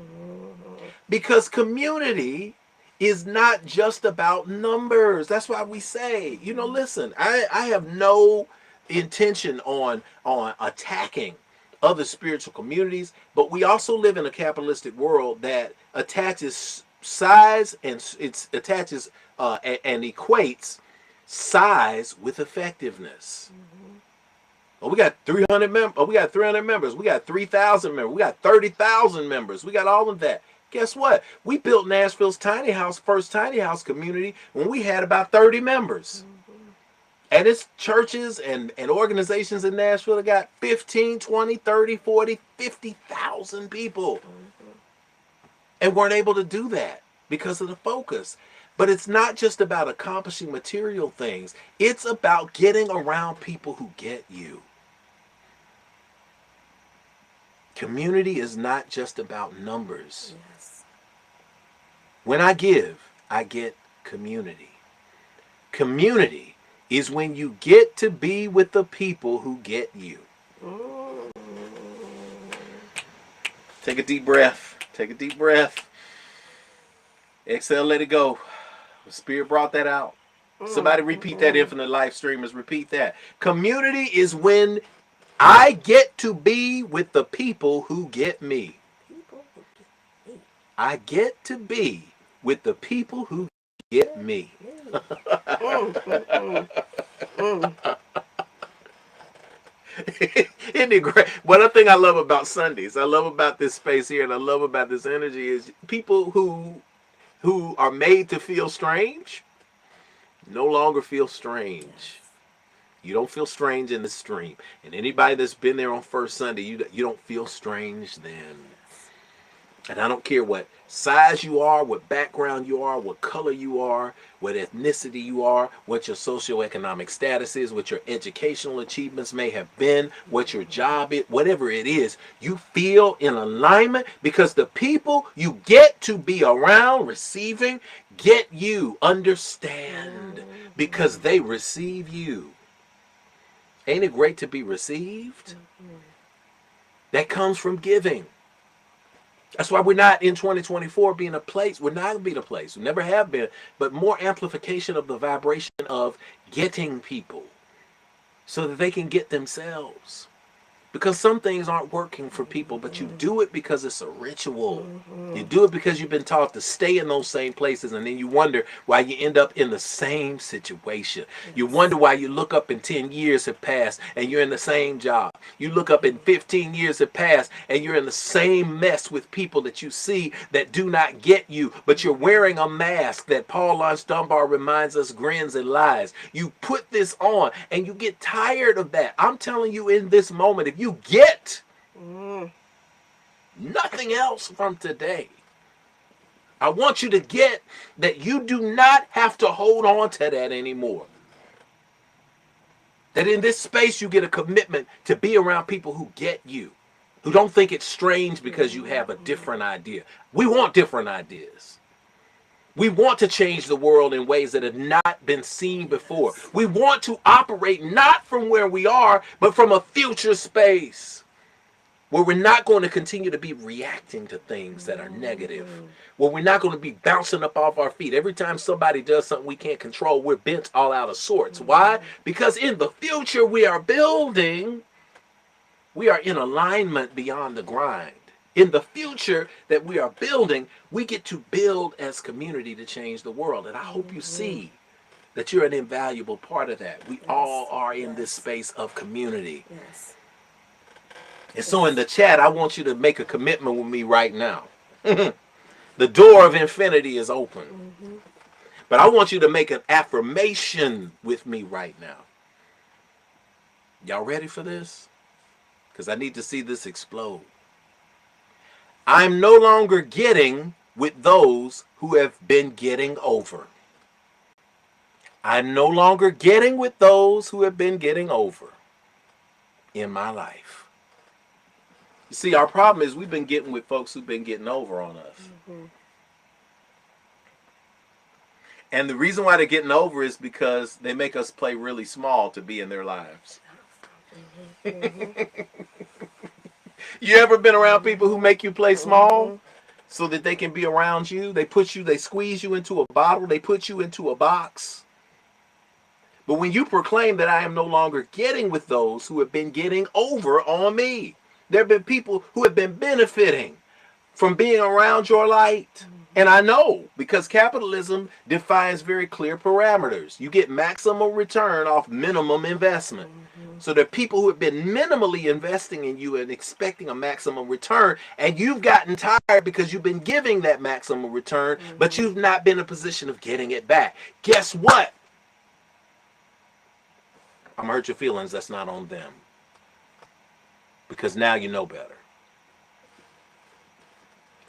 Because community is not just about numbers. That's why we say, listen, I have no intention on attacking other spiritual communities, but we also live in a capitalistic world that attaches size and and equates size with effectiveness. Oh, we got 300 members. Oh, we got 300 members. We got 3,000 members. We got 30,000 members. We got all of that. Guess what? We built Nashville's first tiny house community when we had about 30 members. And it's churches and organizations in Nashville that got 15, 20, 30, 40, 50,000 people. And weren't able to do that because of the focus. But it's not just about accomplishing material things. It's about getting around people who get you. Community is not just about numbers. When I give, I get community. Community is when you get to be with the people who get you. Take a deep breath. Take a deep breath. Exhale, let it go. The Spirit brought that out. Somebody repeat that, Infinite Life Streamers. Repeat that. Community is when I get to be with the people who get me. I get to be with the people who get me. Isn't it great? One thing I love about Sundays, I love about this space here, and I love about this energy is people who who are made to feel strange no longer feel strange. You don't feel strange in the stream. And anybody that's been there on First Sunday, you don't feel strange then. And I don't care what size you are, what background you are, what color you are, what ethnicity you are, what your socioeconomic status is, what your educational achievements may have been, what your job is, whatever it is, you feel in alignment because the people you get to be around receiving get you, understand, because they receive you. Ain't it great to be received? That comes from giving. That's why we're not in 2024 being a place. We're not going to be the place. We never have been. But more amplification of the vibration of getting people so that they can get themselves. Because some things aren't working for people, but you do it because it's a ritual. You do it because you've been taught to stay in those same places, and then you wonder why you end up in the same situation. You wonder why you look up and 10 years have passed and you're in the same job. You look up and 15 years have passed and you're in the same mess with people that you see that do not get you, but you're wearing a mask that Paul Laurence Dunbar reminds us grins and lies. You put this on and you get tired of that. I'm telling you in this moment, if you get nothing else from today, I want you to get that you do not have to hold on to that anymore. That in this space you get a commitment to be around people who get you, who don't think it's strange because you have a different idea. We want different ideas. We want to change the world in ways that have not been seen before. We want to operate not from where we are, but from a future space where we're not going to continue to be reacting to things that are negative, where we're not going to be bouncing up off our feet. Every time somebody does something we can't control, we're bent all out of sorts. Why? Because in the future we are building, we are in alignment beyond the grind. In the future that we are building, we get to build as community to change the world. And I hope you see that you're an invaluable part of that. We all are in this space of community. And so in the chat, I want you to make a commitment with me right now. The door of infinity is open. But I want you to make an affirmation with me right now. Y'all ready for this? Because I need to see this explode. I'm no longer getting with those who have been getting over. I'm no longer getting with those who have been getting over in my life. You see, our problem is we've been getting with folks who've been getting over on us. And the reason why they're getting over is because they make us play really small to be in their lives. You ever been around people who make you play small so that they can be around you? They squeeze you into a bottle, they put you into a box. But when you proclaim that I am no longer getting with those who have been getting over on me, there have been people who have been benefiting from being around your light. And I know, because capitalism defines very clear parameters. You get maximum return off minimum investment. So there are people who have been minimally investing in you and expecting a maximum return, and you've gotten tired because you've been giving that maximum return, but you've not been in a position of getting it back. Guess what? I'm gonna hurt your feelings. That's not on them. Because now you know better.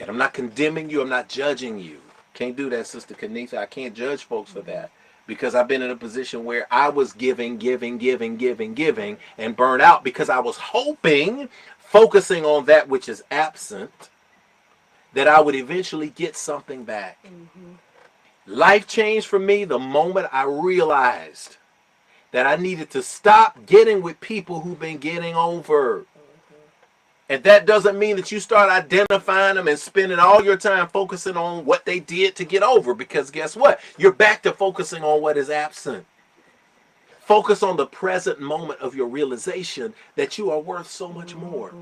And I'm not condemning you. I'm not judging you. Can't do that, Sister Kenitha. I can't judge folks for that. Because I've been in a position where I was giving, and burned out because I was hoping, focusing on that which is absent, that I would eventually get something back. Life changed for me the moment I realized that I needed to stop getting with people who've been getting over. And that doesn't mean that you start identifying them and spending all your time focusing on what they did to get over. Because guess what? You're back to focusing on what is absent. Focus on the present moment of your realization that you are worth so much more.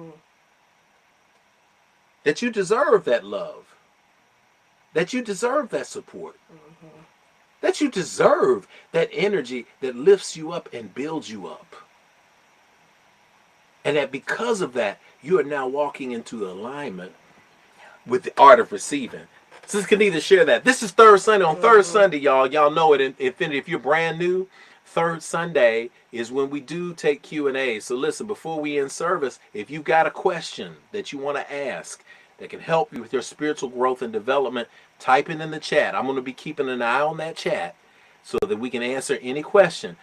That you deserve that love. That you deserve that support. That you deserve that energy that lifts you up and builds you up. And that because of that, you are now walking into alignment with the art of receiving. Sister can either share that. This is third Sunday. On third Sunday, y'all know it. If you're brand new, third Sunday is when we do take Q&A. So listen, before we end service, if you've got a question that you want to ask that can help you with your spiritual growth and development, type it in the chat. I'm going to be keeping an eye on that chat so that we can answer any question.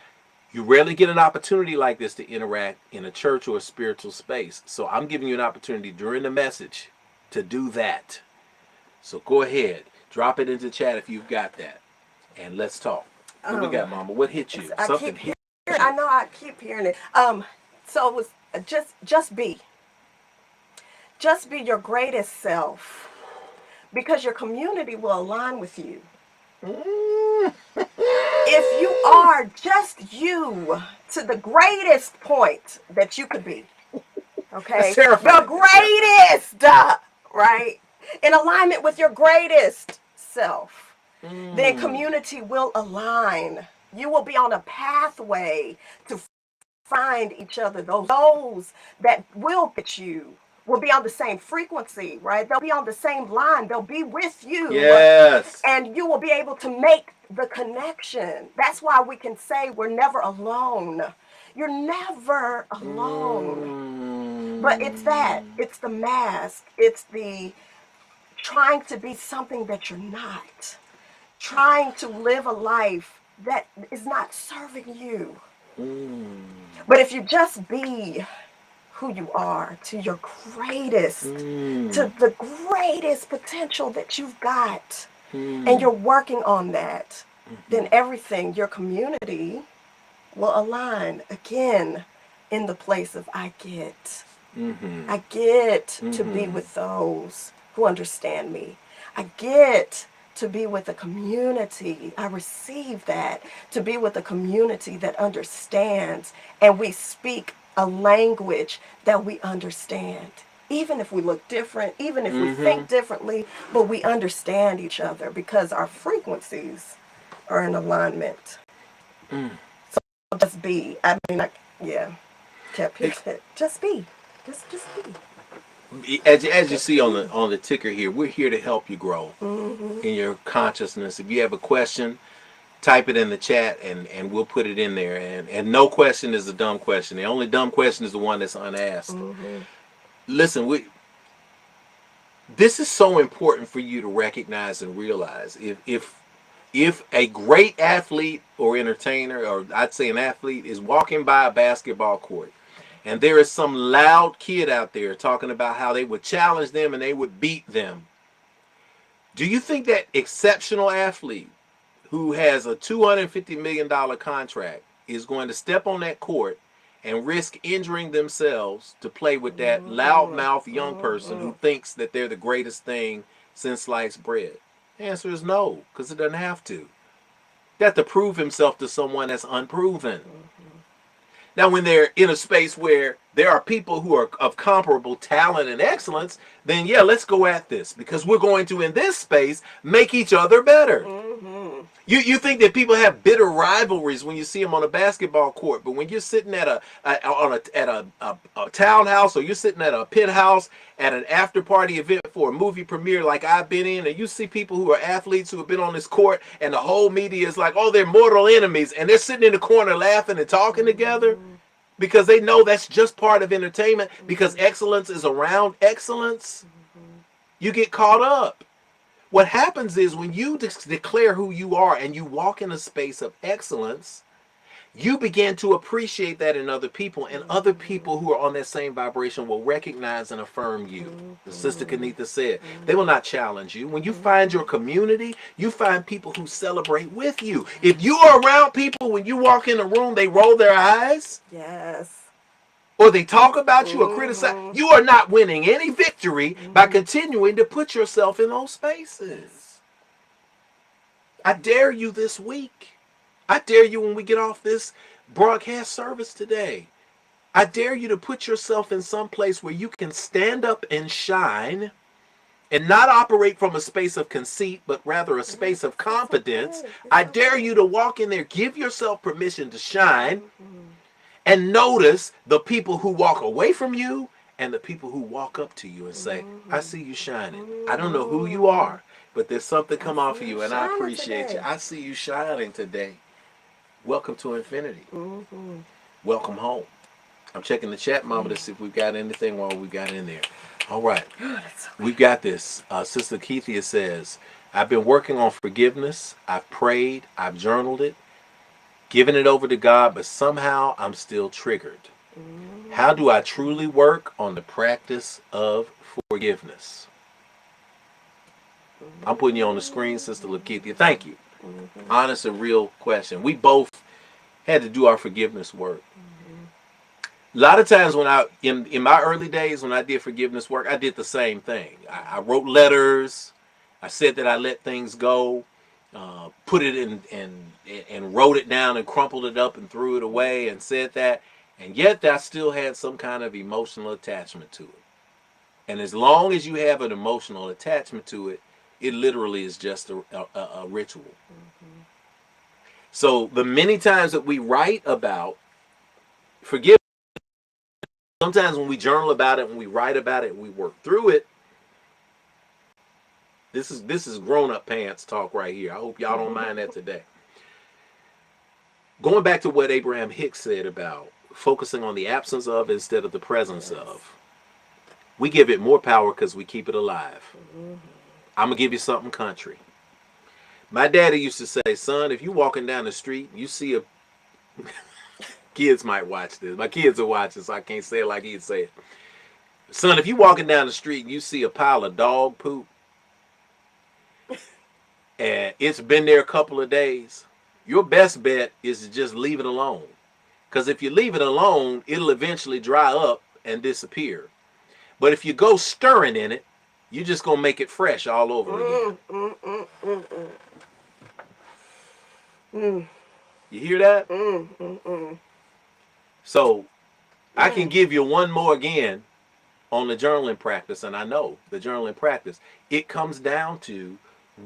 You rarely get an opportunity like this to interact in a church or a spiritual space. So I'm giving you an opportunity during the message to do that. So go ahead, drop it into chat if you've got that, and let's talk. What we got, Mama? What hit you? Something hit you. I know I keep hearing it. So it was just be your greatest self, because your community will align with you. If you are just you to the greatest point that you could be, okay, the greatest, right? In alignment with your greatest self, then community will align. You will be on a pathway to find each other. Those that will get you will be on the same frequency, right? They'll be on the same line. They'll be with you. Yes. And you will be able to make the connection. That's why we can say we're never alone. You're never alone. But it's that. It's the mask. It's the trying to be something that you're not. Trying to live a life that is not serving you. But if you just be who you are to your greatest, to the greatest potential that you've got, and you're working on that, then everything, your community will align again in the place of I get. I get to be with those who understand me. I get to be with a community. I receive that, to be with a community that understands, and we speak a language that we understand. Even if we look different, even if we think differently, but we understand each other because our frequencies are in alignment. So just be. I mean, kept hearing just be. Just be. As you see on the ticker here, we're here to help you grow in your consciousness. If you have a question, type it in the chat and we'll put it in there. And no question is a dumb question. The only dumb question is the one that's unasked. Listen, this is so important for you to recognize and realize. If a great athlete or entertainer, or I'd say an athlete, is walking by a basketball court, and there is some loud kid out there talking about how they would challenge them and they would beat them, do you think that exceptional athlete who has a $250 million contract is going to step on that court and risk injuring themselves to play with that loudmouth young person who thinks that they're the greatest thing since sliced bread? The answer is no, because it doesn't have to. They have to prove himself to someone that's unproven. Now, when they're in a space where there are people who are of comparable talent and excellence, then yeah, let's go at this, because we're going to, in this space, make each other better. You think that people have bitter rivalries when you see them on a basketball court, but when you're sitting at a townhouse, or you're sitting at a penthouse at an after party event for a movie premiere like I've been in, and you see people who are athletes who have been on this court, and the whole media is like, oh, they're mortal enemies, and they're sitting in the corner laughing and talking together because they know that's just part of entertainment, because excellence is around excellence, you get caught up. What happens is when you declare who you are and you walk in a space of excellence, you begin to appreciate that in other people, and other people who are on that same vibration will recognize and affirm you. The Sister Kanitha said, they will not challenge you. When you find your community, you find people who celebrate with you. If you are around people, when you walk in a room, they roll their eyes. Yes. Or they talk about you or criticize, you are not winning any victory by continuing to put yourself in those spaces. I dare you this week. I dare you when we get off this broadcast service today. I dare you to put yourself in some place where you can stand up and shine and not operate from a space of conceit, but rather a space of confidence. I dare you to walk in there, give yourself permission to shine, and notice the people who walk away from you and the people who walk up to you and say, I see you shining. I don't know who you are. But there's something come I off see of you you, and I shining appreciate you. today. I see you shining today. Welcome to infinity. Mm-hmm. Welcome home. I'm checking the chat, Mama, to see if we've got anything while we got in there. All right. We've got this. Sister Keithia says, I've been working on forgiveness. I've prayed. I've journaled it, given it over to God, but somehow I'm still triggered. How do I truly work on the practice of forgiveness? I'm putting you on the screen, Sister Lakeithia. Thank you. Honest and real question. We both had to do our forgiveness work. A lot of times when in my early days when I did forgiveness work, I did the same thing. I wrote letters. I said that I let things go, put it in and wrote it down and crumpled it up and threw it away and said that. And yet I still had some kind of emotional attachment to it. And as long as you have an emotional attachment to it, it literally is just a ritual. So the many times that we write about forgiveness, sometimes when we journal about it, when we write about it, and we work through it, this is grown-up pants talk right here. I hope y'all don't mind that today. Going back to what Abraham Hicks said about focusing on the absence of instead of the presence of, we give it more power because we keep it alive. I'm going to give you something country. My daddy used to say, son, if you walking down the street, you see a... Kids might watch this. My kids are watching, so I can't say it like he'd say it. Son, if you walking down the street and you see a pile of dog poop, and it's been there a couple of days, your best bet is to just leave it alone. Because if you leave it alone, it'll eventually dry up and disappear. But if you go stirring in it, you're just going to make it fresh all over again. You hear that? So I can give you one more again on the journaling practice, and I know the journaling practice. It comes down to,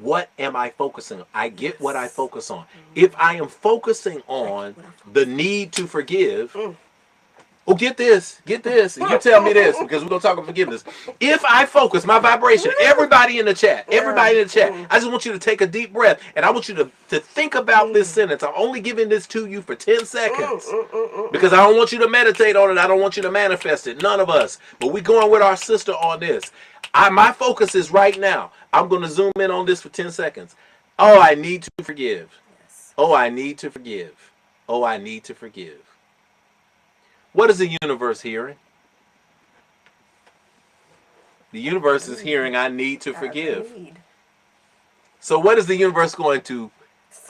what am I focusing on? I get what I focus on. If I am focusing on the need to forgive, oh, get this, and you tell me this, because we're going to talk about forgiveness. If I focus, my vibration, everybody in the chat, I just want you to take a deep breath, and I want you to think about this sentence. I'm only giving this to you for 10 seconds, because I don't want you to meditate on it. I don't want you to manifest it. None of us. But we're going with our sister on this. My focus is right now. I'm going to zoom in on this for 10 seconds. Oh, I need to forgive. Oh, I need to forgive. Oh, I need to forgive. What is the universe hearing? The universe is hearing, I need to forgive. So what is the universe going to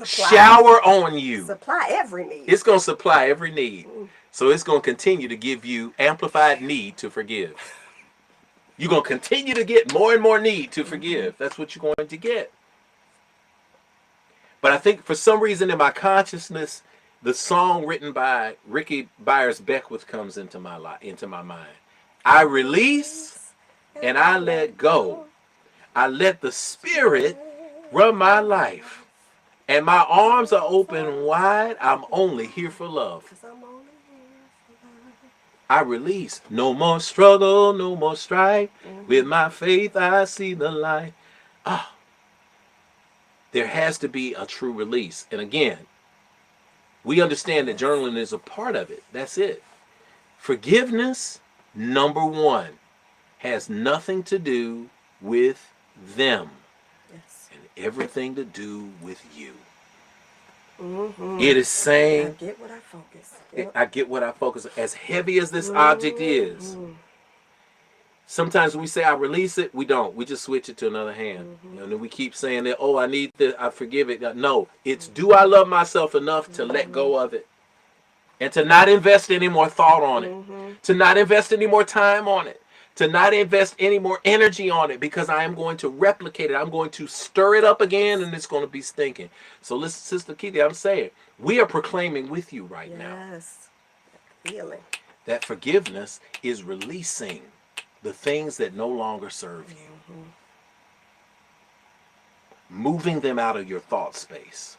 shower on you? Supply every need. It's going to supply every need. So it's going to continue to give you amplified need to forgive. You're going to continue to get more and more need to forgive. That's what you're going to get. But I think for some reason in my consciousness, the song written by Ricky Byers Beckwith comes into my mind. I release and I let go. I let the Spirit run my life. And my arms are open wide. I'm only here for love. I release. No more struggle, no more strife. With my faith, I see the light. There has to be a true release. And again, we understand that journaling is a part of it. That's it. Forgiveness, number one, has nothing to do with them. And everything to do with you. It is saying, I get what I focus. I get what I focus on. As heavy as this object is, sometimes when we say I release it, we don't. We just switch it to another hand. And then we keep saying that, oh, I need this, I forgive it. No, it's, do I love myself enough to let go of it? And to not invest any more thought on it. To not invest any more time on it. To not invest any more energy on it, because I am going to replicate it. I'm going to stir it up again, and it's going to be stinking. So listen, Sister Keithy, I'm saying, we are proclaiming with you right now. Yes. Healing. That forgiveness is releasing the things that no longer serve you. Moving them out of your thought space.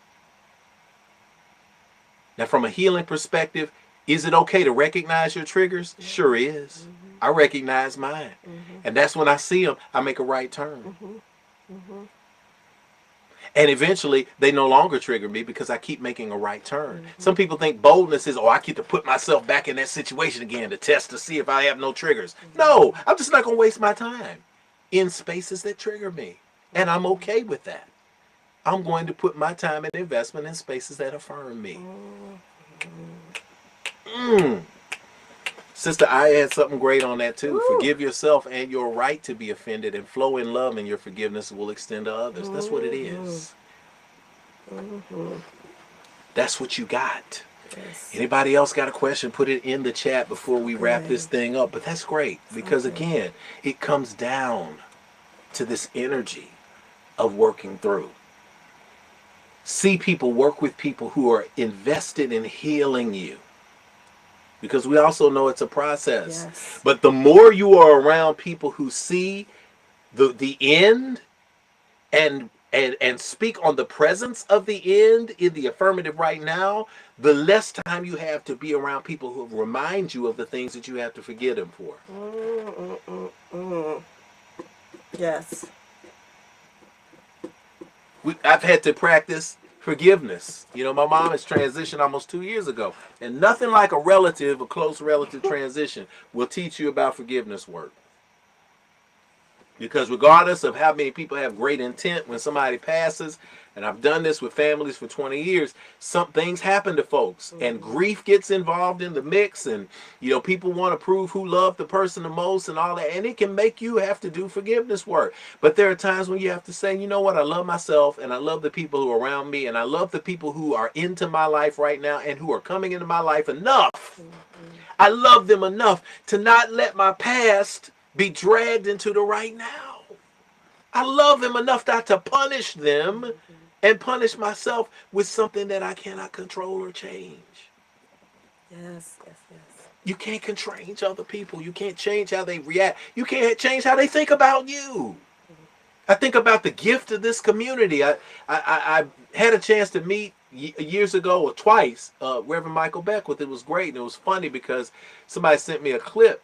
Now, from a healing perspective, is it okay to recognize your triggers? Sure is. I recognize mine. And that's when I see them, I make a right turn. And eventually, they no longer trigger me because I keep making a right turn. Some people think boldness is, oh, I get to put myself back in that situation again to test to see if I have no triggers. No, I'm just not going to waste my time in spaces that trigger me. And I'm okay with that. I'm going to put my time and investment in spaces that affirm me. Sister, I had something great on that too. Ooh. Forgive yourself and your right to be offended, and flow in love, and your forgiveness will extend to others. That's what it is. That's what you got. Yes. Anybody else got a question? Put it in the chat before we wrap this thing up. But that's great because, again, it comes down to this energy of working through. See people, work with people who are invested in healing you. Because we also know it's a process. Yes. But the more you are around people who see the end and speak on the presence of the end in the affirmative right now, the less time you have to be around people who remind you of the things that you have to forgive them for. Yes. I've had to practice forgiveness. You know, my mom has transitioned almost 2 years ago, and nothing like a close relative transition will teach you about forgiveness work. Because regardless of how many people have great intent when somebody passes, and I've done this with families for 20 years, some things happen to folks, and grief gets involved in the mix, and people want to prove who loved the person the most and all that, and it can make you have to do forgiveness work. But there are times when you have to say, you know what, I love myself, and I love the people who are around me, and I love the people who are into my life right now and who are coming into my life enough. I love them enough to not let my past be dragged into the right now. I love them enough not to punish them and punish myself with something that I cannot control or change. Yes. You can't change other people. You can't change how they react. You can't change how they think about you. I think about the gift of this community. I had a chance to meet years ago or twice Reverend Michael Beckwith. It was great, and it was funny because somebody sent me a clip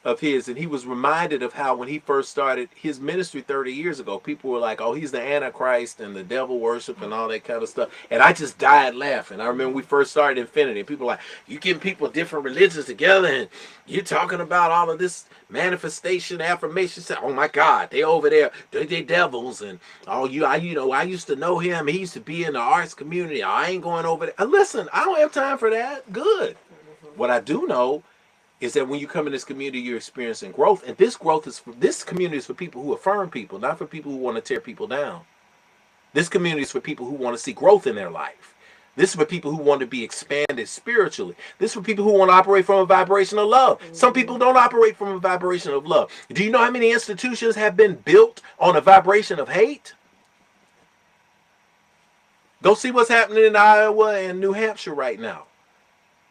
of his, and he was reminded of how when he first started his ministry 30 years ago, people were like, oh, he's the Antichrist and the devil worship and all that kind of stuff. And I just died laughing. I remember we first started Infinity, and people were like, you getting people of different religions together and you're talking about all of this manifestation, affirmation. Oh my God, they over there, they devils, and I used to know him. He used to be in the arts community. I ain't going over there. Listen, I don't have time for that. Good. What I do know is that when you come in this community, you're experiencing growth. And this community is for people who affirm people, not for people who want to tear people down. This community is for people who want to see growth in their life. This is for people who want to be expanded spiritually. This is for people who want to operate from a vibration of love. Some people don't operate from a vibration of love. Do you know how many institutions have been built on a vibration of hate? Go see what's happening in Iowa and New Hampshire right now,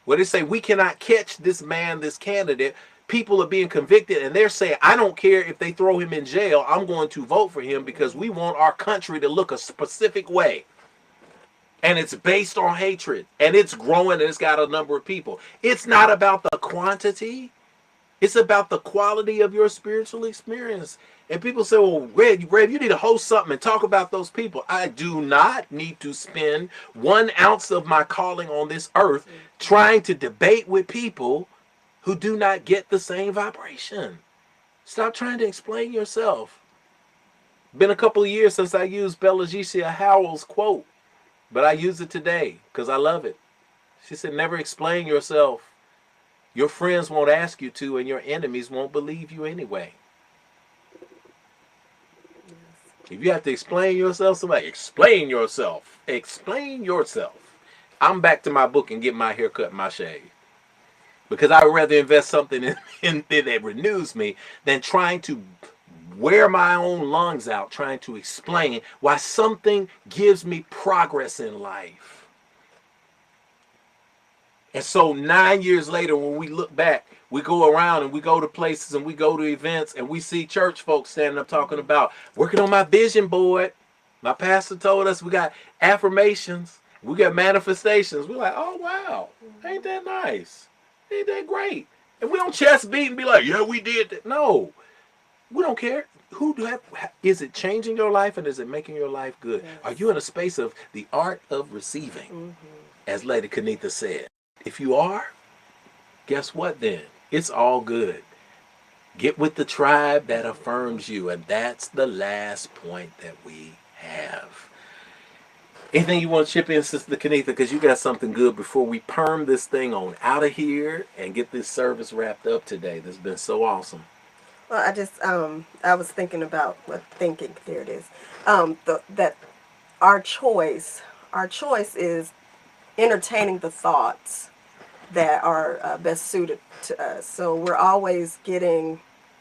where they say we cannot catch this man, this candidate. People are being convicted, and they're saying, I don't care if they throw him in jail. I'm going to vote for him because we want our country to look a specific way. And it's based on hatred, and it's growing, and it's got a number of people. It's not about the quantity. It's about the quality of your spiritual experience. And people say, well, Rev, you need to host something and talk about those people. I do not need to spend 1 ounce of my calling on this earth trying to debate with people who do not get the same vibration. Stop trying to explain yourself. Been a couple of years since I used Belagicia Howell's quote, but I use it today because I love it. She said, never explain yourself. Your friends won't ask you to, and your enemies won't believe you anyway. If you have to explain yourself, somebody explain yourself. Explain yourself. I'm back to my book and get my hair cut and my shave. Because I would rather invest something in that renews me than trying to wear my own lungs out, trying to explain why something gives me progress in life. And so 9 years later, when we look back, we go around and we go to places and we go to events and we see church folks standing up talking about working on my vision board. My pastor told us we got affirmations, we got manifestations. We're like, oh, wow, ain't that nice? Ain't that great? And we don't chest beat and be like, yeah, we did that. No, we don't care. is it changing your life and is it making your life good? Yes. Are you in a space of the art of receiving, as Lady Kenitha said? If you are, guess what then? It's all good. Get with the tribe that affirms you, and that's the last point that we have. Anything you want to chip in, Sister Kenitha, because you got something good before we perm this thing on out of here and get this service wrapped up today. This has been so awesome. Well, I was thinking about there it is. That our choice is entertaining the thoughts that are best suited to us. So we're always getting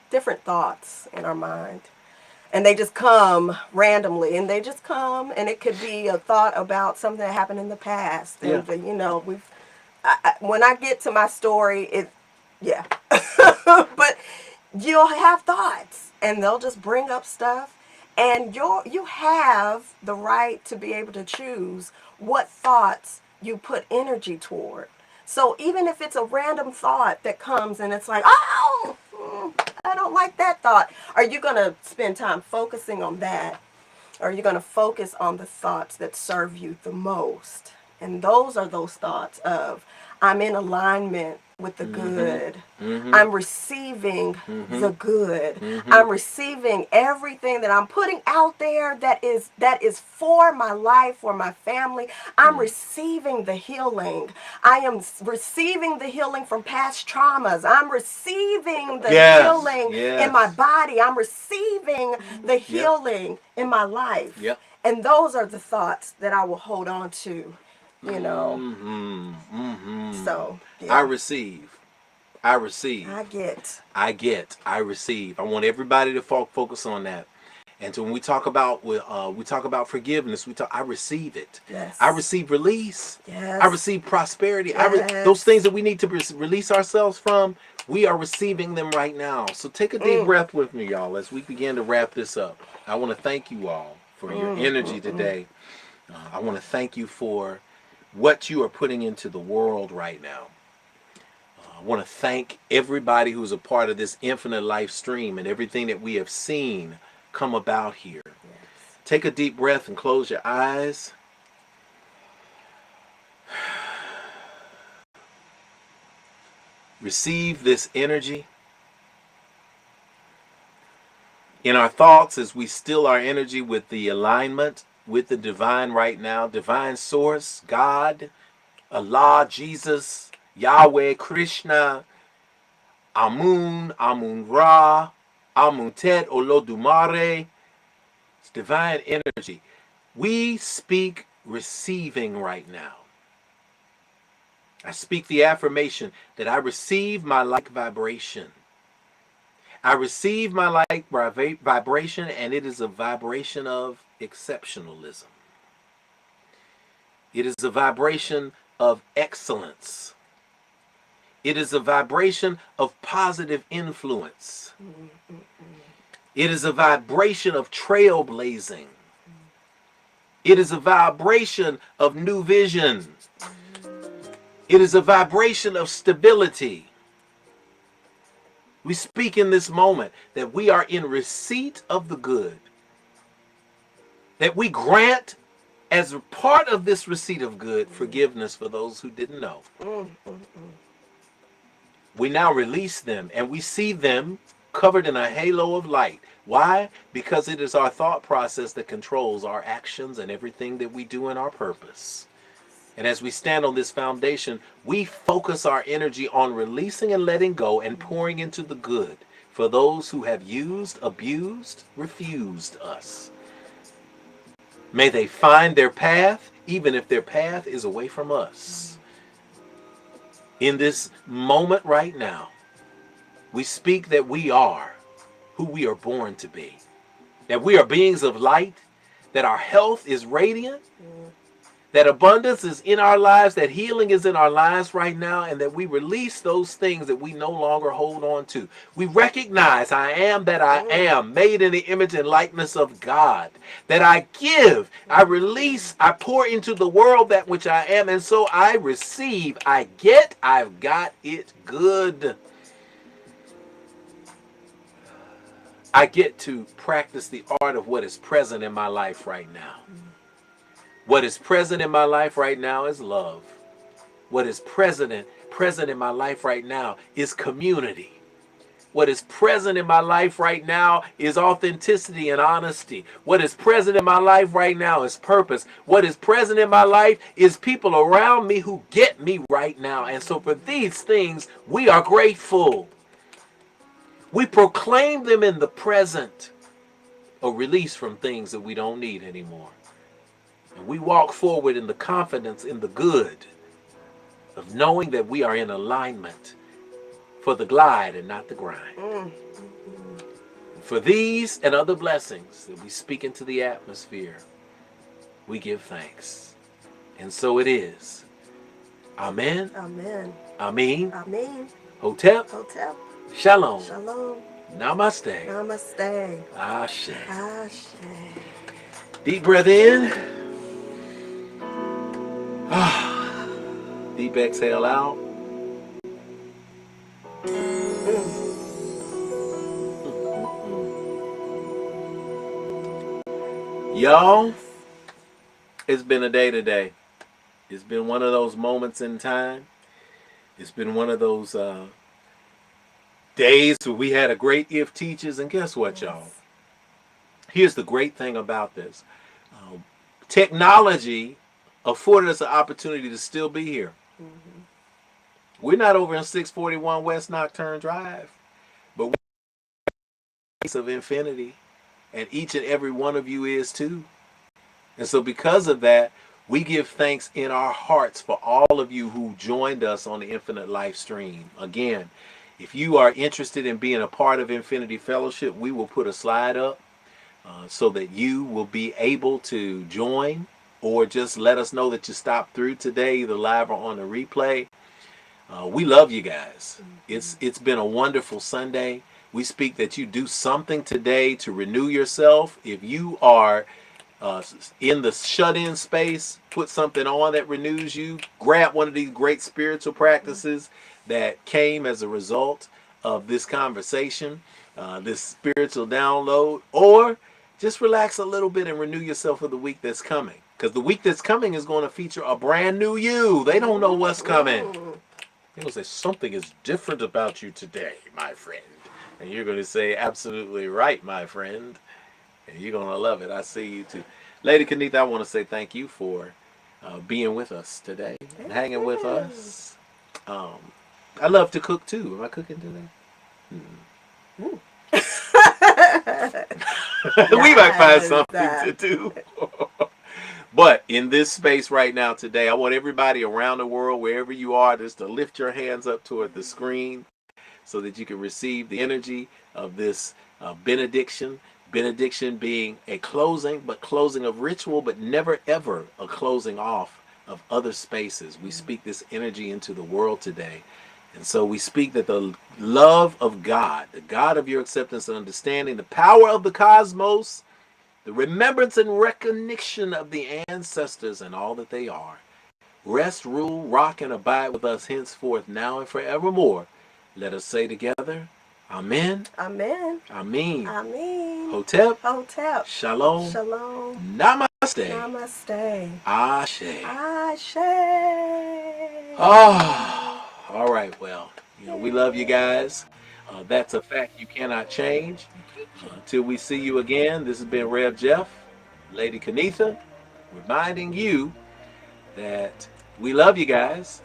different thoughts in our mind. And they just come randomly, and it could be a thought about something that happened in the past. And, when I get to my story, but you'll have thoughts, and they'll just bring up stuff. And you have the right to be able to choose what thoughts you put energy toward. So even if it's a random thought that comes and it's like, oh, I don't like that thought, are you going to spend time focusing on that? Or are you going to focus on the thoughts that serve you the most? And those are those thoughts of, I'm in alignment with the good. I'm receiving the good. I'm receiving everything that I'm putting out there that is for my life, for my family. I'm receiving the healing. I am receiving the healing from past traumas. I'm receiving the healing in my body. I'm receiving the healing in my life. And those are the thoughts that I will hold on to, So, yeah. I receive. I receive. I receive. I want everybody to focus on that. And so when we talk about forgiveness, I receive it. Yes. I receive release. Yes. I receive prosperity. Yes. Those things that we need to release ourselves from, we are receiving them right now. So take a deep breath with me, y'all, as we begin to wrap this up. I want to thank you all for your energy today. I want to thank you for what you are putting into the world right now. I want to thank everybody who's a part of this infinite life stream and everything that we have seen come about here. Yes. Take a deep breath and close your eyes. Receive this energy. In our thoughts, as we still our energy with the alignment with the divine right now, divine source, God, Allah, Jesus, Yahweh, Krishna, Amun, Amun Ra, Amun Tet, Olodumare. It's divine energy. We speak receiving right now. I speak the affirmation that I receive my like vibration. I receive my like vibration, and it is a vibration of exceptionalism. It is a vibration of excellence. It is a vibration of positive influence. It is a vibration of trailblazing. It is a vibration of new vision. It is a vibration of stability. We speak in this moment that we are in receipt of the good. That we grant, as a part of this receipt of good, forgiveness for those who didn't know. We now release them, and we see them covered in a halo of light. Why? Because it is our thought process that controls our actions and everything that we do in our purpose. And as we stand on this foundation, we focus our energy on releasing and letting go and pouring into the good for those who have used, abused, refused us. May they find their path, even if their path is away from us. In this moment right now, we speak that we are who we are born to be. That we are beings of light, that our health is radiant, that abundance is in our lives, that healing is in our lives right now, and that we release those things that we no longer hold on to. We recognize I am that I am, made in the image and likeness of God. That I give, I release, I pour into the world that which I am, and so I receive, I get, I've got it good. I get to practice the art of what is present in my life right now. What is present in my life right now is love. What is present in my life right now is community. What is present in my life right now is authenticity and honesty. What is present in my life right now is purpose. What is present in my life is people around me who get me right now. And so for these things, we are grateful. We proclaim them in the present, a release from things that we don't need anymore. And we walk forward in the confidence in the good of knowing that we are in alignment for the glide and not the grind. For these and other blessings that we speak into the atmosphere, we give thanks. And so it is. Amen. Amen. Amen. Amen. Hotep. Hotep. Shalom. Shalom. Namaste. Namaste. Ashe. Ashe. Deep breath in. Deep exhale out. Y'all, it's been a day today. It's been one of those moments in time. It's been one of those days where we had a great if teachers. And guess what, y'all? Here's the great thing about this. Technology afforded us an opportunity to still be here. We're not over in 641 West Nocturne Drive, but we're in the place of infinity. And each and every one of you is too. And so because of that, we give thanks in our hearts for all of you who joined us on the Infinite Life stream. Again, if you are interested in being a part of Infinity Fellowship, we will put a slide up so that you will be able to join, or just let us know that you stopped through today, either live or on the replay. We love you guys. It's been a wonderful Sunday. We speak that you do something today to renew yourself. If you are in the shut-in space, put something on that renews you. Grab one of these great spiritual practices that came as a result of this conversation, this spiritual download, or just relax a little bit and renew yourself for the week that's coming. Because the week that's coming is going to feature a brand new you. They don't know what's coming. They're going to say, something is different about you today, my friend. And you're going to say, absolutely right, my friend. And you're going to love it. I see you too. Lady Kenitha, I want to say thank you for being with us today, and hanging with us. I love to cook too. Am I cooking today? We might find something to do. But in this space right now today, I want everybody around the world, wherever you are, just to lift your hands up toward the screen so that you can receive the energy of this benediction. Benediction being a closing, but closing of ritual, but never ever a closing off of other spaces. We speak this energy into the world today. And so we speak that the love of God, the God of your acceptance and understanding, the power of the cosmos, the remembrance and recognition of the ancestors and all that they are, rest, rule, rock, and abide with us henceforth, now and forevermore. Let us say together, Amen. Amen. Amen. Amen. Hotep. Hotep. Shalom. Shalom. Namaste. Namaste. Ashe. Ashe. Oh, all right. Well, we love you guys. That's a fact you cannot change. Until we see you again, this has been Rev Jeff, Lady Kenitha, reminding you that we love you guys.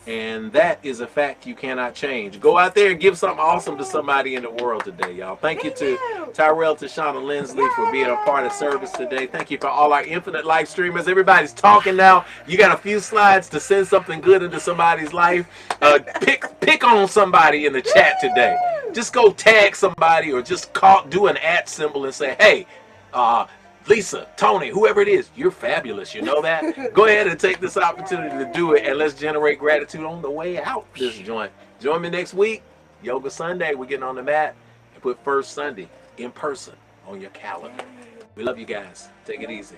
And that is a fact you cannot change. Go out there and give something awesome to somebody in the world today, y'all. Thank you to Tyrell, Tashana, Lindsley for being a part of service today. Thank you for all our Infinite Life streamers. Everybody's talking now. You got a few slides to send something good into somebody's life. Pick on somebody in the chat today. Just go tag somebody, or just do an @ symbol and say, hey, Lisa, Tony, whoever it is, you're fabulous. You know that? Go ahead and take this opportunity to do it, and let's generate gratitude on the way out this joint. Join me next week, Yoga Sunday. We're getting on the mat and put First Sunday in person on your calendar. We love you guys. Take it easy.